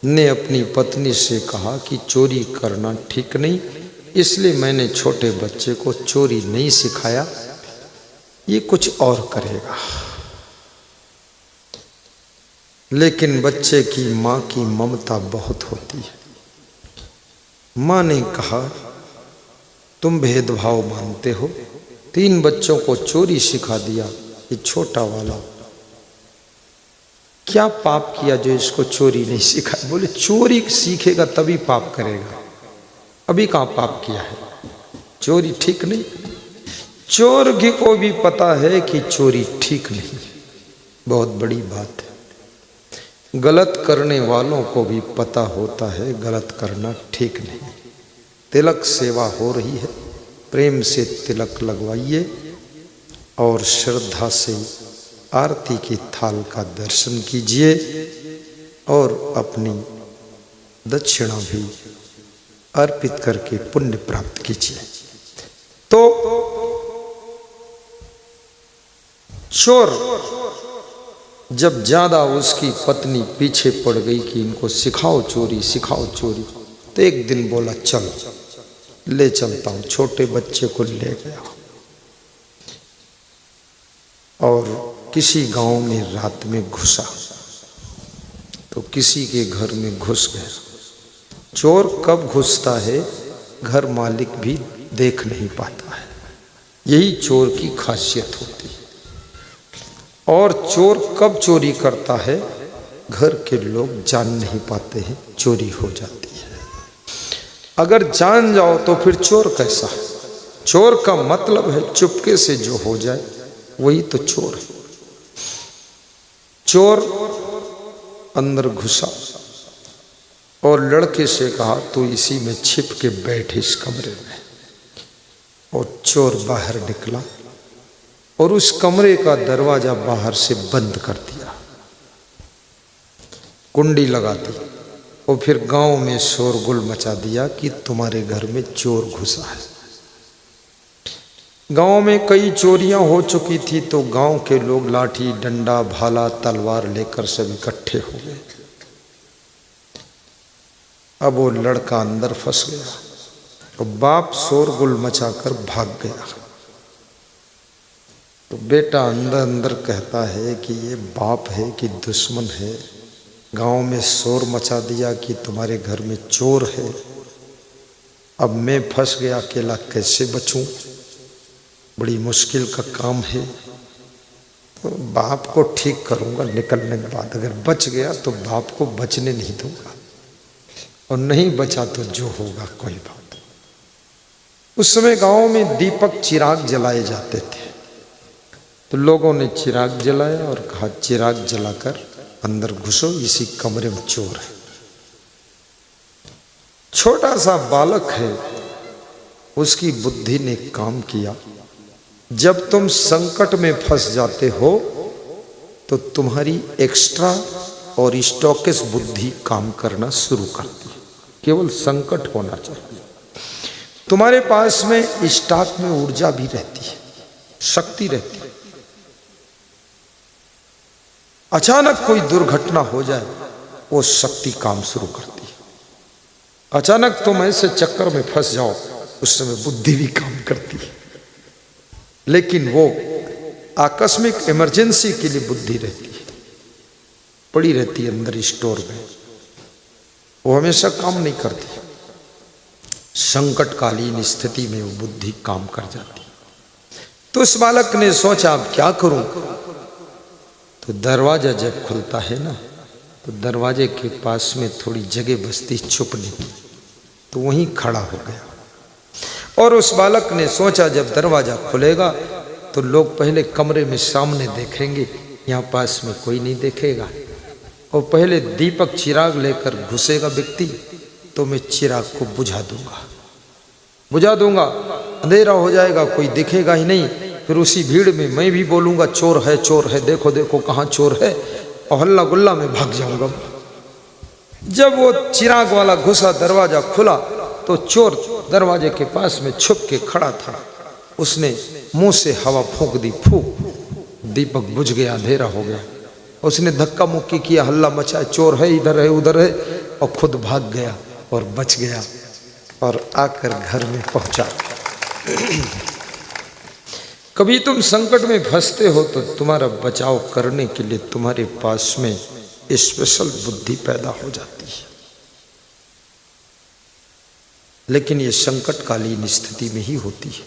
[SPEAKER 1] ने अपनी पत्नी से कहा कि चोरी करना ठीक नहीं, इसलिए मैंने छोटे बच्चे को चोरी नहीं सिखाया, ये कुछ और करेगा। लेकिन बच्चे की माँ की ममता बहुत होती है। माँ ने कहा, तुम भेदभाव मानते हो, 3 बच्चों को चोरी सिखा दिया, ये छोटा वाला क्या पाप किया जो इसको चोरी नहीं सिखाया? बोले चोरी सीखेगा तभी पाप करेगा, अभी कहाँ पाप किया है? चोरी ठीक नहीं। चोर को भी पता है कि चोरी ठीक नहीं, बहुत बड़ी बात है। गलत करने वालों को भी पता होता है गलत करना ठीक नहीं। तिलक सेवा हो रही है, प्रेम से तिलक लगवाइए और श्रद्धा से आरती की थाल का दर्शन कीजिए और अपनी दक्षिणा भी अर्पित करके पुण्य प्राप्त कीजिए। तो चोर जब ज्यादा उसकी पत्नी पीछे पड़ गई कि इनको सिखाओ चोरी सिखाओ चोरी, तो एक दिन बोला चल ले चलता हूं। छोटे बच्चे को ले गया और किसी गांव में रात में घुसा, तो किसी के घर में घुस गया। चोर कब घुसता है घर मालिक भी देख नहीं पाता है, यही चोर की खासियत होती है। और चोर कब चोरी करता है घर के लोग जान नहीं पाते हैं, चोरी हो जाती है। अगर जान जाओ तो फिर चोर कैसा है? चोर का मतलब है चुपके से जो हो जाए वही तो चोर है। चोर अंदर घुसा और लड़के से कहा तू इसी में छिप के बैठ इस कमरे में। और चोर बाहर निकला और उस कमरे का दरवाजा बाहर से बंद कर दिया, कुंडी लगा दी और फिर गांव में शोरगुल मचा दिया कि तुम्हारे घर में चोर घुसा है। गांव में कई चोरियां हो चुकी थी, तो गांव के लोग लाठी डंडा भाला तलवार लेकर सब इकट्ठे हो गए। अब वो लड़का अंदर फंस गया और बाप शोरगुल मचाकर भाग गया। तो बेटा अंदर अंदर कहता है कि ये बाप है कि दुश्मन है, गांव में शोर मचा दिया कि तुम्हारे घर में चोर है, अब मैं फंस गया अकेला कैसे बचूं, बड़ी मुश्किल का काम है। तो बाप को ठीक करूंगा निकलने के बाद, अगर बच गया तो बाप को बचने नहीं दूंगा, और नहीं बचा तो जो होगा कोई बात। उस समय गांव में दीपक चिराग जलाए जाते थे, तो लोगों ने चिराग जलाया और कहा चिराग जलाकर अंदर घुसो, इसी कमरे में चोर है। छोटा सा बालक है, उसकी बुद्धि ने काम किया। जब तुम संकट में फंस जाते हो तो तुम्हारी एक्स्ट्रा और स्टॉकेस बुद्धि काम करना शुरू करती है। केवल संकट होना चाहिए, तुम्हारे पास में स्टॉक में ऊर्जा भी रहती है, शक्ति रहती है। अचानक कोई दुर्घटना हो जाए वो शक्ति काम शुरू करती है। अचानक तुम ऐसे चक्कर में फंस जाओ, उस समय बुद्धि भी काम करती है, लेकिन वो आकस्मिक इमरजेंसी के लिए बुद्धि रहती है, पड़ी रहती है अंदर स्टोर में, वो हमेशा काम नहीं करती। संकटकालीन स्थिति में वो बुद्धि काम कर जाती। तो उस बालक ने सोचा अब क्या करूं, तो दरवाजा जब खुलता है ना, तो दरवाजे के पास में थोड़ी जगह बचती छुपने की, तो वहीं खड़ा हो गया। और उस बालक ने सोचा जब दरवाजा खुलेगा तो लोग पहले कमरे में सामने देखेंगे, यहाँ पास में कोई नहीं देखेगा, और पहले दीपक चिराग लेकर घुसेगा व्यक्ति तो मैं चिराग को बुझा दूंगा, अंधेरा हो जाएगा, कोई दिखेगा ही नहीं। फिर उसी भीड़ में मैं भी बोलूँगा चोर है, देखो देखो कहाँ चोर है, और हल्ला गुल्ला में भाग जाऊँगा। जब वो चिराग वाला घुसा, दरवाजा खुला, तो चोर दरवाजे के पास में छुप के खड़ा था। उसने मुंह से हवा फूंक दी, फूंक, दीपक बुझ गया, अंधेरा हो गया। उसने धक्का मुक्की किया, हल्ला मचाया, चोर है इधर है उधर है, और खुद भाग गया और बच गया। और आकर घर में पहुंचा। कभी तुम संकट में फंसते हो तो तुम्हारा बचाव करने के लिए तुम्हारे पास में स्पेशल बुद्धि पैदा हो जाती है, लेकिन ये संकटकालीन स्थिति में ही होती है।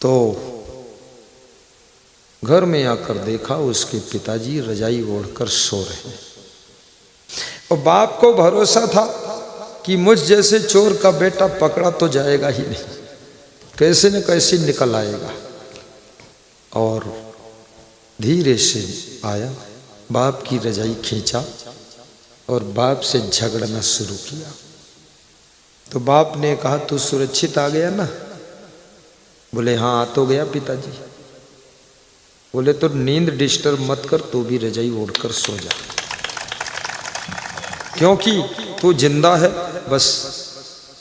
[SPEAKER 1] तो घर में आकर देखा उसके पिताजी रजाई ओढ़कर सो रहे हैं और बाप को भरोसा था कि मुझ जैसे चोर का बेटा पकड़ा तो जाएगा ही नहीं, कैसे न कैसे निकल आएगा। और धीरे से आया, बाप की रजाई खींचा और बाप से झगड़ना शुरू किया। तो बाप ने कहा तू सुरक्षित आ गया ना? बोले हाँ आ तो गया पिताजी। बोले तो नींद डिस्टर्ब मत कर, तू भी रजाई ओढ़कर सो जा, क्योंकि तू जिंदा है। बस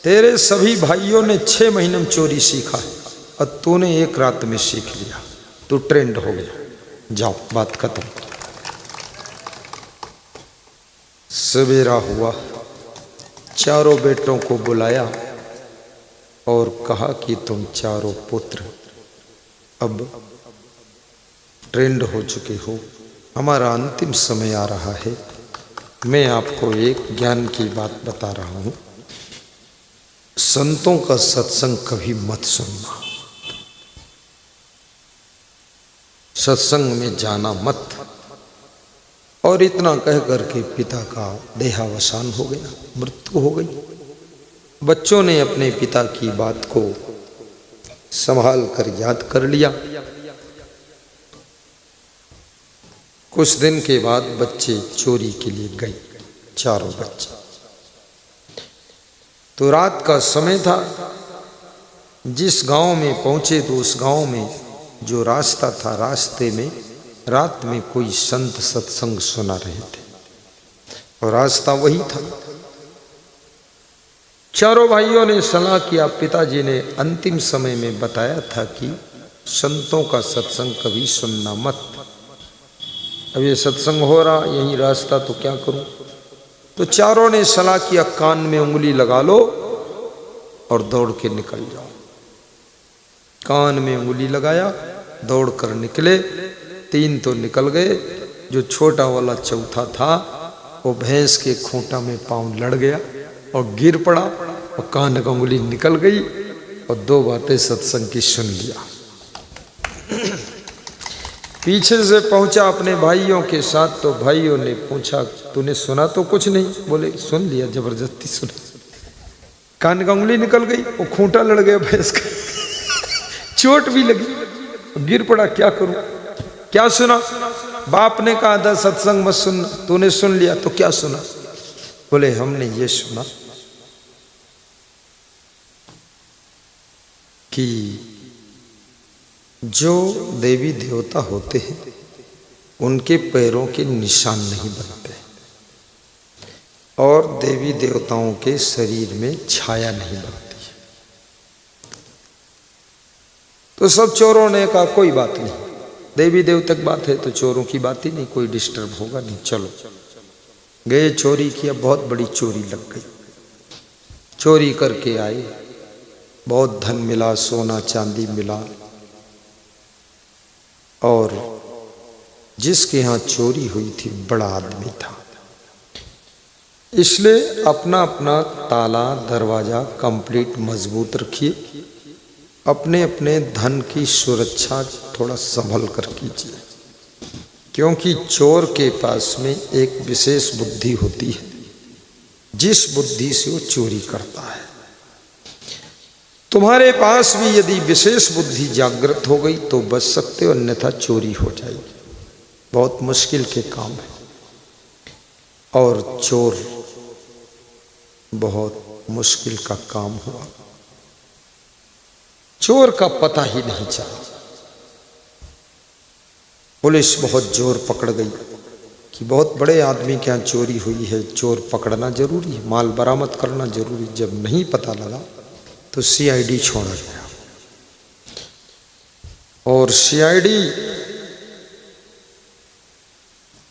[SPEAKER 1] तेरे सभी भाइयों ने 6 महीने में चोरी सीखा है और तूने एक रात में सीख लिया, तू ट्रेंड हो गया, जाओ बात खत्म। सवेरा हुआ, चारों बेटों को बुलाया और कहा कि तुम चारों पुत्र अब ट्रेंड हो चुके हो, हमारा अंतिम समय आ रहा है। मैं आपको एक ज्ञान की बात बता रहा हूं, संतों का सत्संग कभी मत सुनना, सत्संग में जाना मत। और इतना कह करके पिता का देहावसान हो गया, मृत्यु हो गई। बच्चों ने अपने पिता की बात को संभाल कर याद कर लिया। कुछ दिन के बाद बच्चे चोरी के लिए गए, चारों बच्चे। तो रात का समय था, जिस गांव में पहुंचे तो उस गांव में जो रास्ता था, रास्ते में रात में कोई संत सत्संग सुना रहे थे और रास्ता वही था। चारों भाइयों ने सलाह किया, पिताजी ने अंतिम समय में बताया था कि संतों का सत्संग कभी सुनना मत। अब ये सत्संग हो रहा यही रास्ता, तो क्या करूं? तो चारों ने सलाह किया, कान में उंगली लगा लो और दौड़ के निकल जाओ। कान में उंगली लगाया, दौड़ कर निकले। 3 तो निकल गए, जो छोटा वाला चौथा था वो भैंस के खूंटा में पांव लड़ गया और गिर पड़ा और कान का उंगली निकल गई और 2 बातें सत्संग की सुन लिया। पीछे से पहुंचा अपने भाइयों के साथ, तो भाइयों ने पूछा तूने सुना तो कुछ नहीं? बोले सुन लिया, जबरदस्ती सुना, कान का उंगली निकल गई, वो खूंटा लड़ गया भैंस का, चोट भी लगी, गिर पड़ा, क्या करूं? क्या सुना? बाप ने कहा था सत्संग मत सुनना, तूने सुन लिया तो क्या सुना? बोले हमने ये सुना कि जो देवी देवता होते हैं उनके पैरों के निशान नहीं बनते और देवी देवताओं के शरीर में छाया नहीं बनती। तो सब चोरों ने कहा कोई बात नहीं, देवी देवतक बात है तो चोरों की बात ही नहीं, कोई डिस्टर्ब होगा नहीं, चलो। गए, चोरी किया, बहुत बड़ी चोरी लग गई। चोरी करके आए, बहुत धन मिला, सोना चांदी मिला। और जिसके यहाँ चोरी हुई थी बड़ा आदमी था, इसलिए अपना अपना ताला दरवाजा कंप्लीट मजबूत रखिए, अपने अपने धन की सुरक्षा थोड़ा संभल कर कीजिए, क्योंकि चोर के पास में एक विशेष बुद्धि होती है, जिस बुद्धि से वो चोरी करता है। तुम्हारे पास भी यदि विशेष बुद्धि जागृत हो गई तो बच सकते हो, अन्यथा चोरी हो जाएगी। बहुत मुश्किल के काम है और चोर बहुत मुश्किल का काम हुआ। चोर का पता ही नहीं चला। पुलिस बहुत जोर पकड़ गई कि बहुत बड़े आदमी के यहाँ चोरी हुई है, चोर पकड़ना जरूरी है, माल बरामद करना जरूरी। जब नहीं पता लगा तो सीआईडी छोड़ा गया और सीआईडी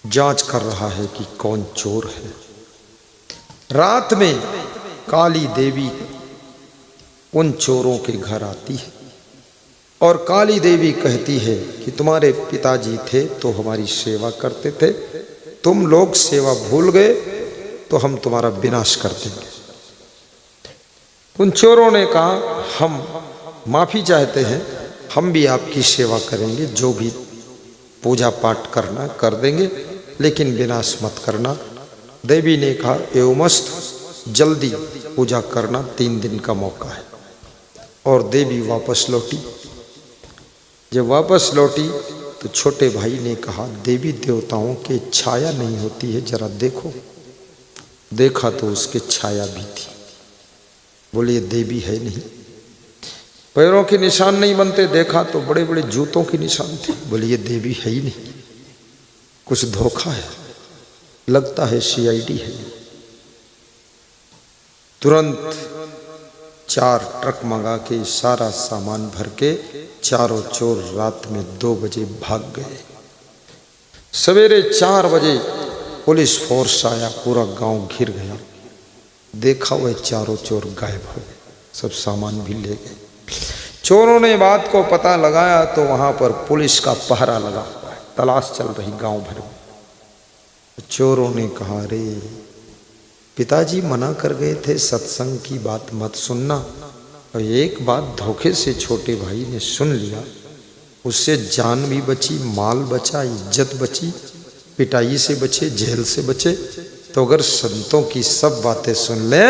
[SPEAKER 1] जांच कर रहा है कि कौन चोर है। रात में काली देवी उन चोरों के घर आती है और काली देवी कहती है कि तुम्हारे पिताजी थे तो हमारी सेवा करते थे, तुम लोग सेवा भूल गए तो हम तुम्हारा विनाश कर देंगे। उन चोरों ने कहा हम माफी चाहते हैं, हम भी आपकी सेवा करेंगे, जो भी पूजा पाठ करना कर देंगे, लेकिन विनाश मत करना। देवी ने कहा एवमस्त, जल्दी पूजा करना, 3 दिन का मौका है। और देवी वापस लौटी। जब वापस लौटी तो छोटे भाई ने कहा देवी देवताओं के छाया नहीं होती है, जरा देखो। देखा तो उसके छाया भी थी। बोले ये देवी है नहीं, पैरों के निशान नहीं बनते। देखा तो बड़े बड़े जूतों के निशान थे। बोले ये देवी है ही नहीं, कुछ धोखा है, लगता है CID है। तुरंत 4 ट्रक मंगा के सारा सामान भर के चारों चोर रात में 2 बजे भाग गए। सवेरे 4 बजे पुलिस फोर्स आया, पूरा गांव घिर गया। देखा वह चारों चोर गायब हो गए, सब सामान भी ले गए। चोरों ने बात को पता लगाया तो वहां पर पुलिस का पहरा लगा हुआ है, तलाश चल रही गांव भर में। चोरों ने कहा रे पिताजी मना कर गए थे सत्संग की बात मत सुनना, और एक बात धोखे से छोटे भाई ने सुन लिया, उससे जान भी बची, माल बचा, इज्जत बची, पिटाई से बचे, जेल से बचे। तो अगर संतों की सब बातें सुन ले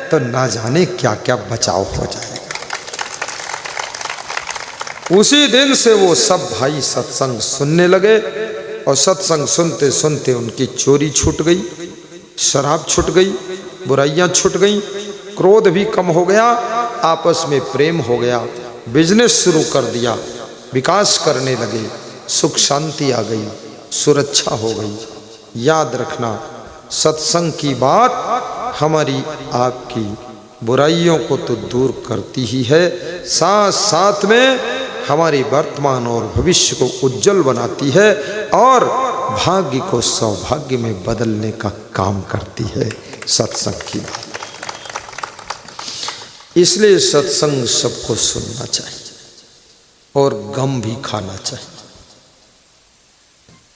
[SPEAKER 1] तो ना जाने क्या क्या बचाव हो जाएगा। उसी दिन से वो सब भाई सत्संग सुनने लगे और सत्संग सुनते सुनते उनकी चोरी छूट गई, शराब छूट गई, बुराइयां छूट गई, क्रोध भी कम हो गया, आपस में प्रेम हो गया, बिजनेस शुरू कर दिया, विकास करने लगे, सुख शांति आ गई, सुरक्षा हो गई। याद रखना सत्संग की बात हमारी आपकी बुराइयों को तो दूर करती ही है, साथ साथ में हमारे वर्तमान और भविष्य को उज्जवल बनाती है और भाग्य को सौभाग्य में बदलने का काम करती है सत्संग की बात। इसलिए सत्संग सबको सुनना चाहिए और गम भी खाना चाहिए।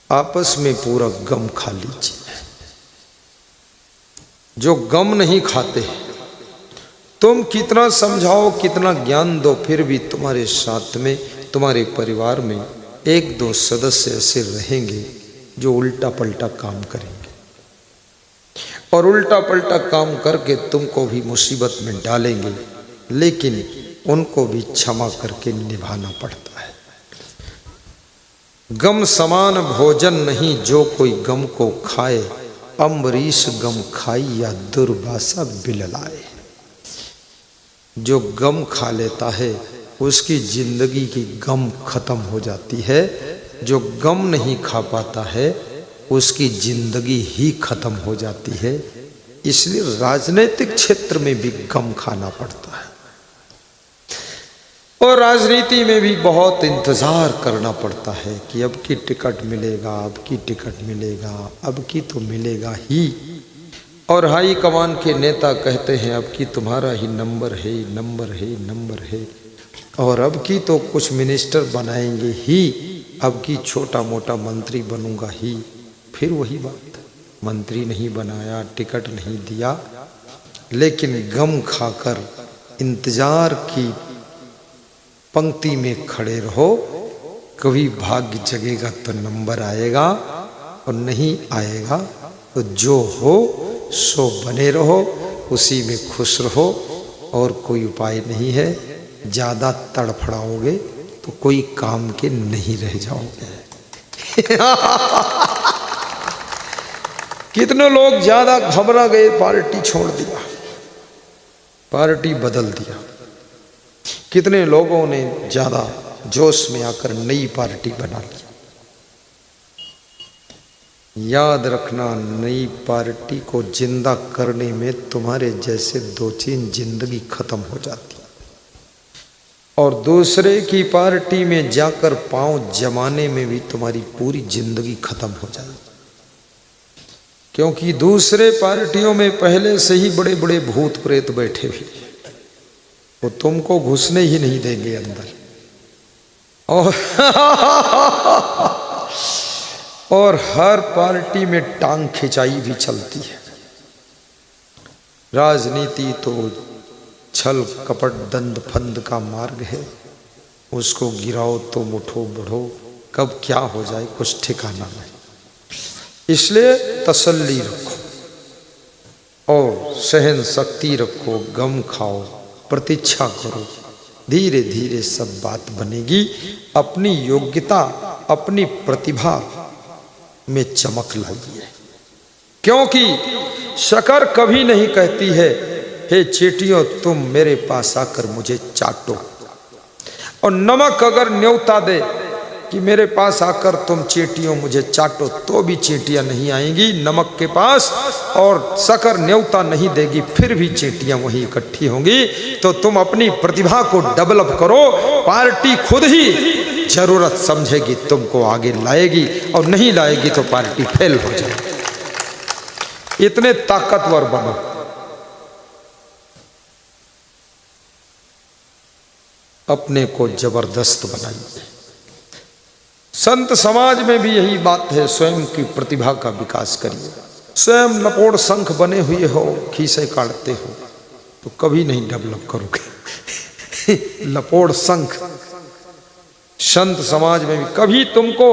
[SPEAKER 1] आपस में पूरा गम खा लीजिए। जो गम नहीं खाते, तुम कितना समझाओ, कितना ज्ञान दो, फिर भी तुम्हारे साथ में, तुम्हारे परिवार में 1-2 सदस्य ऐसे रहेंगे जो उल्टा पलटा काम करेंगे और उल्टा पलटा काम करके तुमको भी मुसीबत में डालेंगे, लेकिन उनको भी क्षमा करके निभाना पड़ता है। गम समान भोजन नहीं जो कोई गम को खाए, अम्बरीश गम खाई या दुर्वासा बिललाए। जो गम खा लेता है उसकी जिंदगी की गम खत्म हो जाती है, जो गम नहीं खा पाता है उसकी जिंदगी ही खत्म हो जाती है। इसलिए राजनीतिक क्षेत्र में भी गम खाना पड़ता है और राजनीति में भी बहुत इंतजार करना पड़ता है कि अब की टिकट मिलेगा, अब की टिकट मिलेगा, अब की तो मिलेगा ही। और हाई कमान के नेता कहते हैं अब की तुम्हारा ही नंबर है, नंबर है, नंबर है, और अब की तो कुछ मिनिस्टर बनाएंगे ही, अब की छोटा मोटा मंत्री बनूंगा ही। फिर वही बात, मंत्री नहीं बनाया, टिकट नहीं दिया, लेकिन गम खाकर इंतजार की पंक्ति में खड़े रहो। कभी भाग्य जगेगा तो नंबर आएगा और नहीं आएगा तो जो हो सो बने रहो, उसी में खुश रहो और कोई उपाय नहीं है। ज़्यादा तड़फड़ाओगे तो कोई काम के नहीं रह जाओगे। कितने लोग ज़्यादा घबरा गए, पार्टी छोड़ दिया, पार्टी बदल दिया। कितने लोगों ने ज़्यादा जोश में आकर नई पार्टी बना ली। याद रखना, नई पार्टी को जिंदा करने में तुम्हारे जैसे 2-3 जिंदगी खत्म हो जाती और दूसरे की पार्टी में जाकर पांव जमाने में भी तुम्हारी पूरी जिंदगी खत्म हो जाएगी। क्योंकि दूसरे पार्टियों में पहले से ही बड़े बड़े भूत प्रेत बैठे हुए, वो तुमको घुसने ही नहीं देंगे अंदर। और हर पार्टी में टांग खिंचाई भी चलती है। राजनीति तो छल कपट दंड फंद का मार्ग है, उसको गिराओ तो उठो बढ़ो, कब क्या हो जाए कुछ ठिकाना नहीं। इसलिए तसल्ली रखो और सहन शक्ति रखो, गम खाओ, प्रतीक्षा करो, धीरे धीरे सब बात बनेगी। अपनी योग्यता अपनी प्रतिभा में चमक लाइए, क्योंकि शकर कभी नहीं कहती है हे चींटियों तुम मेरे पास आकर मुझे चाटो, और नमक अगर न्योता दे कि मेरे पास आकर तुम चींटियों मुझे चाटो, तो भी चींटियां नहीं आएंगी नमक के पास, और शकर न्योता नहीं देगी फिर भी चींटियां वहीं इकट्ठी होंगी। तो तुम अपनी प्रतिभा को डेवलप करो, पार्टी खुद ही जरूरत समझेगी तुमको आगे लाएगी, और नहीं लाएगी तो पार्टी फेल हो जाएगी। इतने ताकतवर बनो। अपने को जबरदस्त बनाइए। संत समाज में भी यही बात है, स्वयं की प्रतिभा का विकास करिए। स्वयं लपोड़ शंख बने हुए हो, खीसे काटते हो, तो कभी नहीं डेवलप करोगे। लपोड़ शंख संत समाज में भी कभी तुमको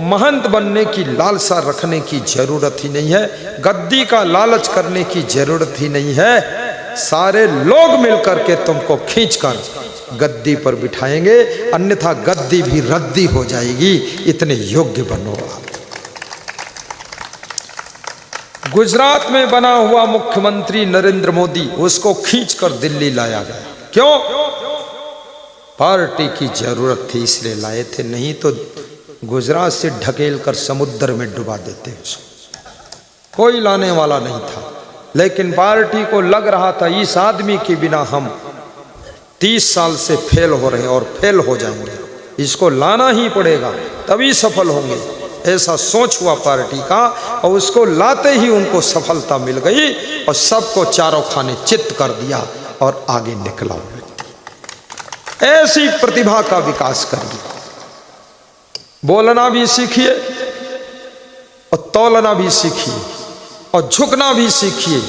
[SPEAKER 1] महंत बनने की लालसा रखने की जरूरत ही नहीं है, गद्दी का लालच करने की जरूरत ही नहीं है। सारे लोग मिलकर के तुमको खींचकर गद्दी पर बिठाएंगे, अन्यथा गद्दी भी रद्दी हो जाएगी। इतने योग्य बनो आप। गुजरात में बना हुआ मुख्यमंत्री नरेंद्र मोदी, उसको खींचकर दिल्ली लाया गया। क्यों? पार्टी की जरूरत थी इसलिए लाए थे, नहीं तो गुजरात से ढकेल कर समुद्र में डुबा देते उसको, कोई लाने वाला नहीं था। लेकिन पार्टी को लग रहा था इस आदमी के बिना हम 30 साल से फेल हो रहे हैं और फेल हो जाएंगे, इसको लाना ही पड़ेगा तभी सफल होंगे। ऐसा सोच हुआ पार्टी का, और उसको लाते ही उनको सफलता मिल गई और सबको चारों खाने चित्त कर दिया और आगे निकला व्यक्ति। ऐसी प्रतिभा का विकास करिए। बोलना भी सीखिए और तौलना भी सीखिए और झुकना भी सीखिए,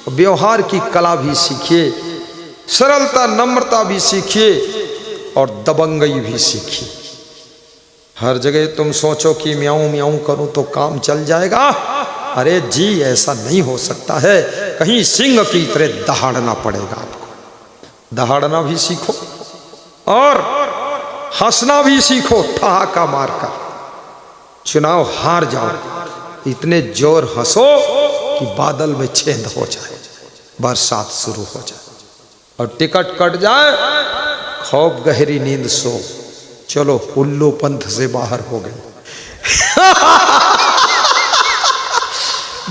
[SPEAKER 1] व्यवहार की कला भी सीखिए, सरलता नम्रता भी सीखिए और दबंगई भी सीखिए। हर जगह तुम सोचो कि म्याऊं म्याऊं करूं तो काम चल जाएगा, अरे जी ऐसा नहीं हो सकता है। कहीं सिंह की तरह दहाड़ना पड़ेगा आपको। दहाड़ना भी सीखो और हंसना भी सीखो, ठहाका मारकर। चुनाव हार जाओ, इतने जोर हंसो कि बादल में छेद हो जाए, बरसात शुरू हो जाए और टिकट कट जाए, खौफ गहरी नींद सो, चलो उल्लू पंथ से बाहर हो गए।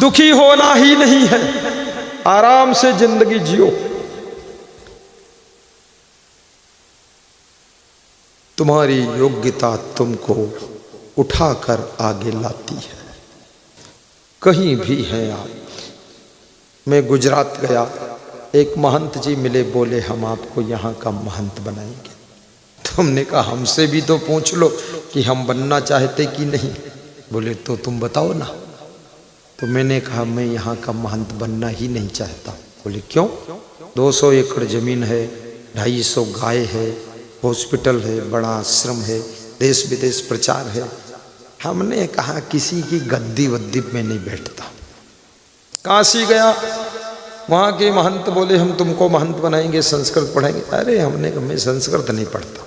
[SPEAKER 1] दुखी होना ही नहीं है, आराम से जिंदगी जियो। तुम्हारी योग्यता तुमको उठाकर आगे लाती है। कहीं भी हैं आप। मैं गुजरात गया, एक महंत जी मिले, बोले हम आपको यहाँ का महंत बनाएंगे। तो हमने कहा हमसे भी तो पूछ लो कि हम बनना चाहते कि नहीं। बोले तो तुम बताओ ना। तो मैंने कहा मैं यहाँ का महंत बनना ही नहीं चाहता। बोले क्यों? 200 एकड़ जमीन है, 250 गाय है, हॉस्पिटल है, बड़ा आश्रम है, देश विदेश प्रचार है। हमने कहा किसी की गद्दी वद्दी में नहीं बैठता। काशी गया, वहाँ के महंत बोले हम तुमको महंत बनाएंगे, संस्कृत पढ़ाएंगे। अरे हमने कहा मैं संस्कृत नहीं पढ़ता,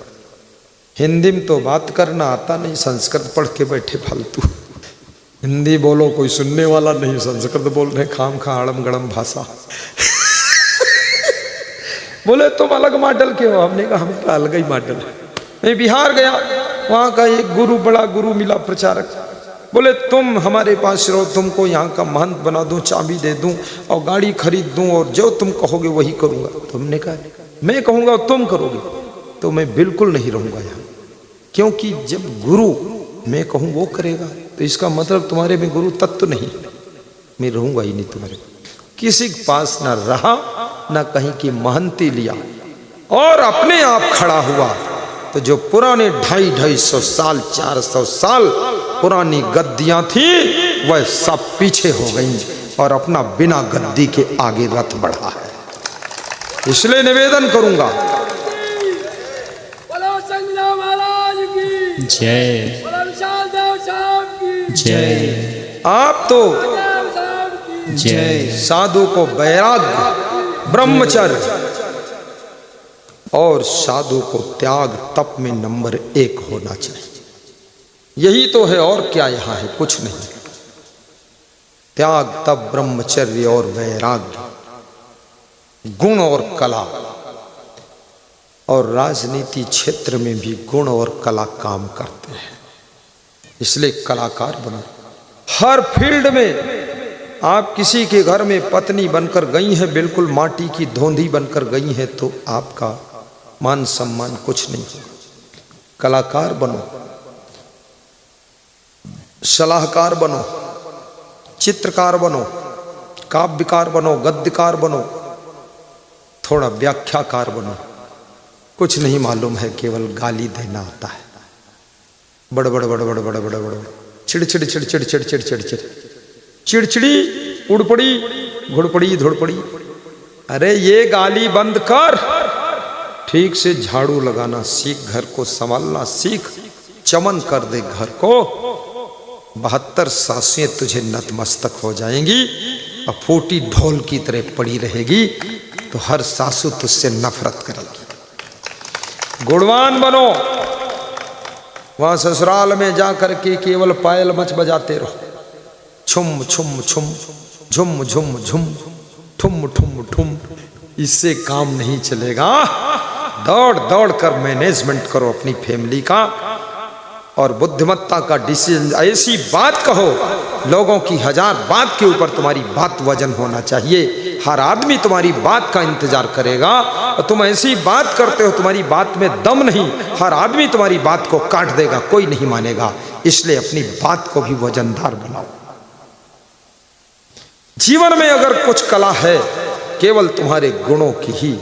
[SPEAKER 1] हिंदी में तो बात करना आता नहीं, संस्कृत पढ़ के बैठे फालतू। हिंदी बोलो कोई सुनने वाला नहीं, संस्कृत बोल रहे खाम खा आड़म गड़म भाषा। बोले तुम अलग मॉडल के हो। हमने कहा हम तो अलग ही मॉडल है। मैं बिहार गया, वहाँ का एक गुरु, बड़ा गुरु मिला प्रचारक। बोले तुम हमारे पास रहो, तुमको यहाँ का महंत बना दूँ, चाबी दे दूँ और गाड़ी खरीद दूँ और जो तुम कहोगे वही करूँगा। तुमने कहा मैं कहूँगा तुम करोगे, तो मैं बिल्कुल नहीं रहूँगा यहाँ। क्योंकि जब गुरु मैं कहूँ वो करेगा तो इसका मतलब तुम्हारे में गुरु तत्व नहीं। मैं रहूंगा ही नहीं तुम्हारे, किसी के पास ना रहा ना कहीं की महंती लिया, और अपने आप खड़ा हुआ। तो जो पुराने 250 साल 400 साल पुरानी गद्दियां थी वह सब पीछे हो गई और अपना बिना गद्दी के आगे रथ बढ़ा है। इसलिए निवेदन करूंगा,
[SPEAKER 2] जय जय।
[SPEAKER 1] आप तो
[SPEAKER 2] जय।
[SPEAKER 1] साधु को वैराग्य, ब्रह्मचर्य और साधु को त्याग तप में नंबर 1 होना चाहिए। यही तो है, और क्या यहाँ है? कुछ नहीं। त्याग, तप, ब्रह्मचर्य और वैराग्य, गुण और कला। और राजनीति क्षेत्र में भी गुण और कला काम करते हैं, इसलिए कलाकार बनो। हर फील्ड में आप किसी के घर में पत्नी बनकर गई हैं, बिल्कुल माटी की धोंधी बनकर गई हैं, तो आपका मान सम्मान कुछ नहीं होगा। कलाकार बनो, सलाहकार बनो, चित्रकार बनो, काव्यकार बनो, गद्यकार बनो, थोड़ा व्याख्याकार बनो। कुछ नहीं मालूम है, केवल गाली देना आता है। बड़ बड़ बड़ बड़ बड़ बड़ बड़ चिड़चिड़ चिड़चिड़ चिड़चिड़ चिड़चिड़ चिड़चिड़ी उड़पड़ी घुड़पड़ी धुड़पड़ी। अरे ये गाली बंद कर, ठीक से झाड़ू लगाना सीख, घर को संभालना सीख, चमन कर दे घर को। 72 सासें तुझे नतमस्तक हो जाएंगी और फूटी ढोल की तरह पड़ी रहेगी, तो हर सासू तुझसे नफरत करेगी। गुणवान बनो, वहां ससुराल में जाकर के केवल पायल मच बजाते रहो, छुम छुम छुम, झुम झुम झुम, ठुम ठुम ठुम। इससे काम नहीं चलेगा। दौड़ दौड़ कर मैनेजमेंट करो अपनी फैमिली का, और बुद्धिमत्ता का डिसीजन। ऐसी बात कहो, लोगों की 1000 बात के ऊपर तुम्हारी बात वजन होना चाहिए। हर आदमी तुम्हारी बात का इंतजार करेगा, और तुम ऐसी बात करते हो तुम्हारी बात में दम नहीं, हर आदमी तुम्हारी बात को काट देगा, कोई नहीं मानेगा। इसलिए अपनी बात को भी वजनदार बनाओ। जीवन में अगर कुछ कला है, केवल तुम्हारे गुणों की ही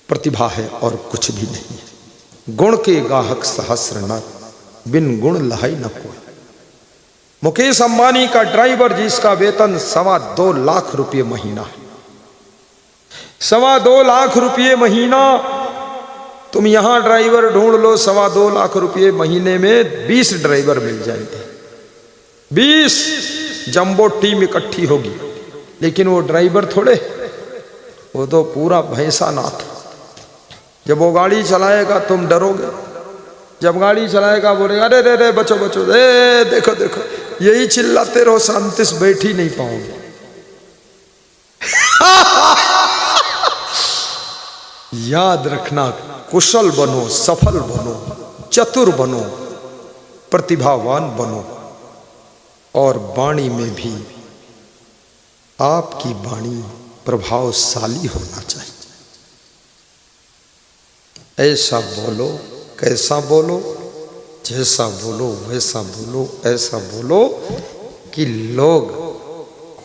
[SPEAKER 1] प्रतिभा है और कुछ भी नहीं है। गुण के गाहक सहस्र नर, बिन गुण लहाई न कोई। मुकेश अंबानी का ड्राइवर जिसका वेतन 2.25 लाख रुपये महीना है, 2.25 लाख रुपये महीना। तुम यहां ड्राइवर ढूंढ लो, 2.25 लाख रुपये महीने में 20 ड्राइवर मिल जाएंगे। 20 जंबो टीम इकट्ठी होगी, लेकिन वो ड्राइवर थोड़े, वो तो पूरा भैंसा नाथ। जब वो गाड़ी चलाएगा तुम डरोगे, जब गाड़ी चलाएगा बोलेगा अरे रे रे बचो बचो, ए देखो देखो, यही चिल्लाते रहो, शांति से बैठ ही नहीं पाओगे। याद रखना, कुशल बनो, सफल बनो, चतुर बनो, प्रतिभावान बनो, और वाणी में भी आपकी वाणी प्रभावशाली होना चाहिए। ऐसा बोलो, कैसा बोलो, जैसा बोलो वैसा बोलो, ऐसा बोलो कि लोग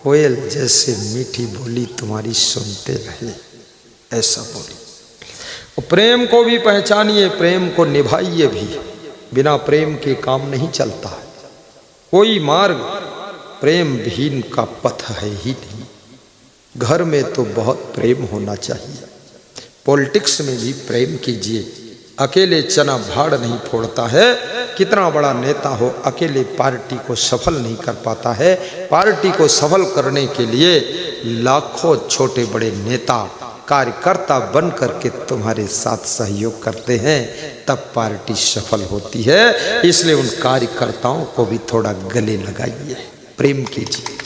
[SPEAKER 1] कोयल जैसे मीठी बोली तुम्हारी सुनते रहे, ऐसा बोलो। प्रेम को भी पहचानिए, प्रेम को निभाइए भी। बिना प्रेम के काम नहीं चलता है। कोई मार्ग प्रेम विहीन का पथ है ही नहीं। घर में तो बहुत प्रेम होना चाहिए। पॉलिटिक्स में भी प्रेम कीजिए। अकेले चना भाड़ नहीं फोड़ता है। कितना बड़ा नेता हो, अकेले पार्टी को सफल नहीं कर पाता है। पार्टी को सफल करने के लिए लाखों छोटे बड़े नेता कार्यकर्ता बन करके तुम्हारे साथ सहयोग करते हैं, तब पार्टी सफल होती है। इसलिए उन कार्यकर्ताओं को भी थोड़ा गले लगाइए, प्रेम कीजिए।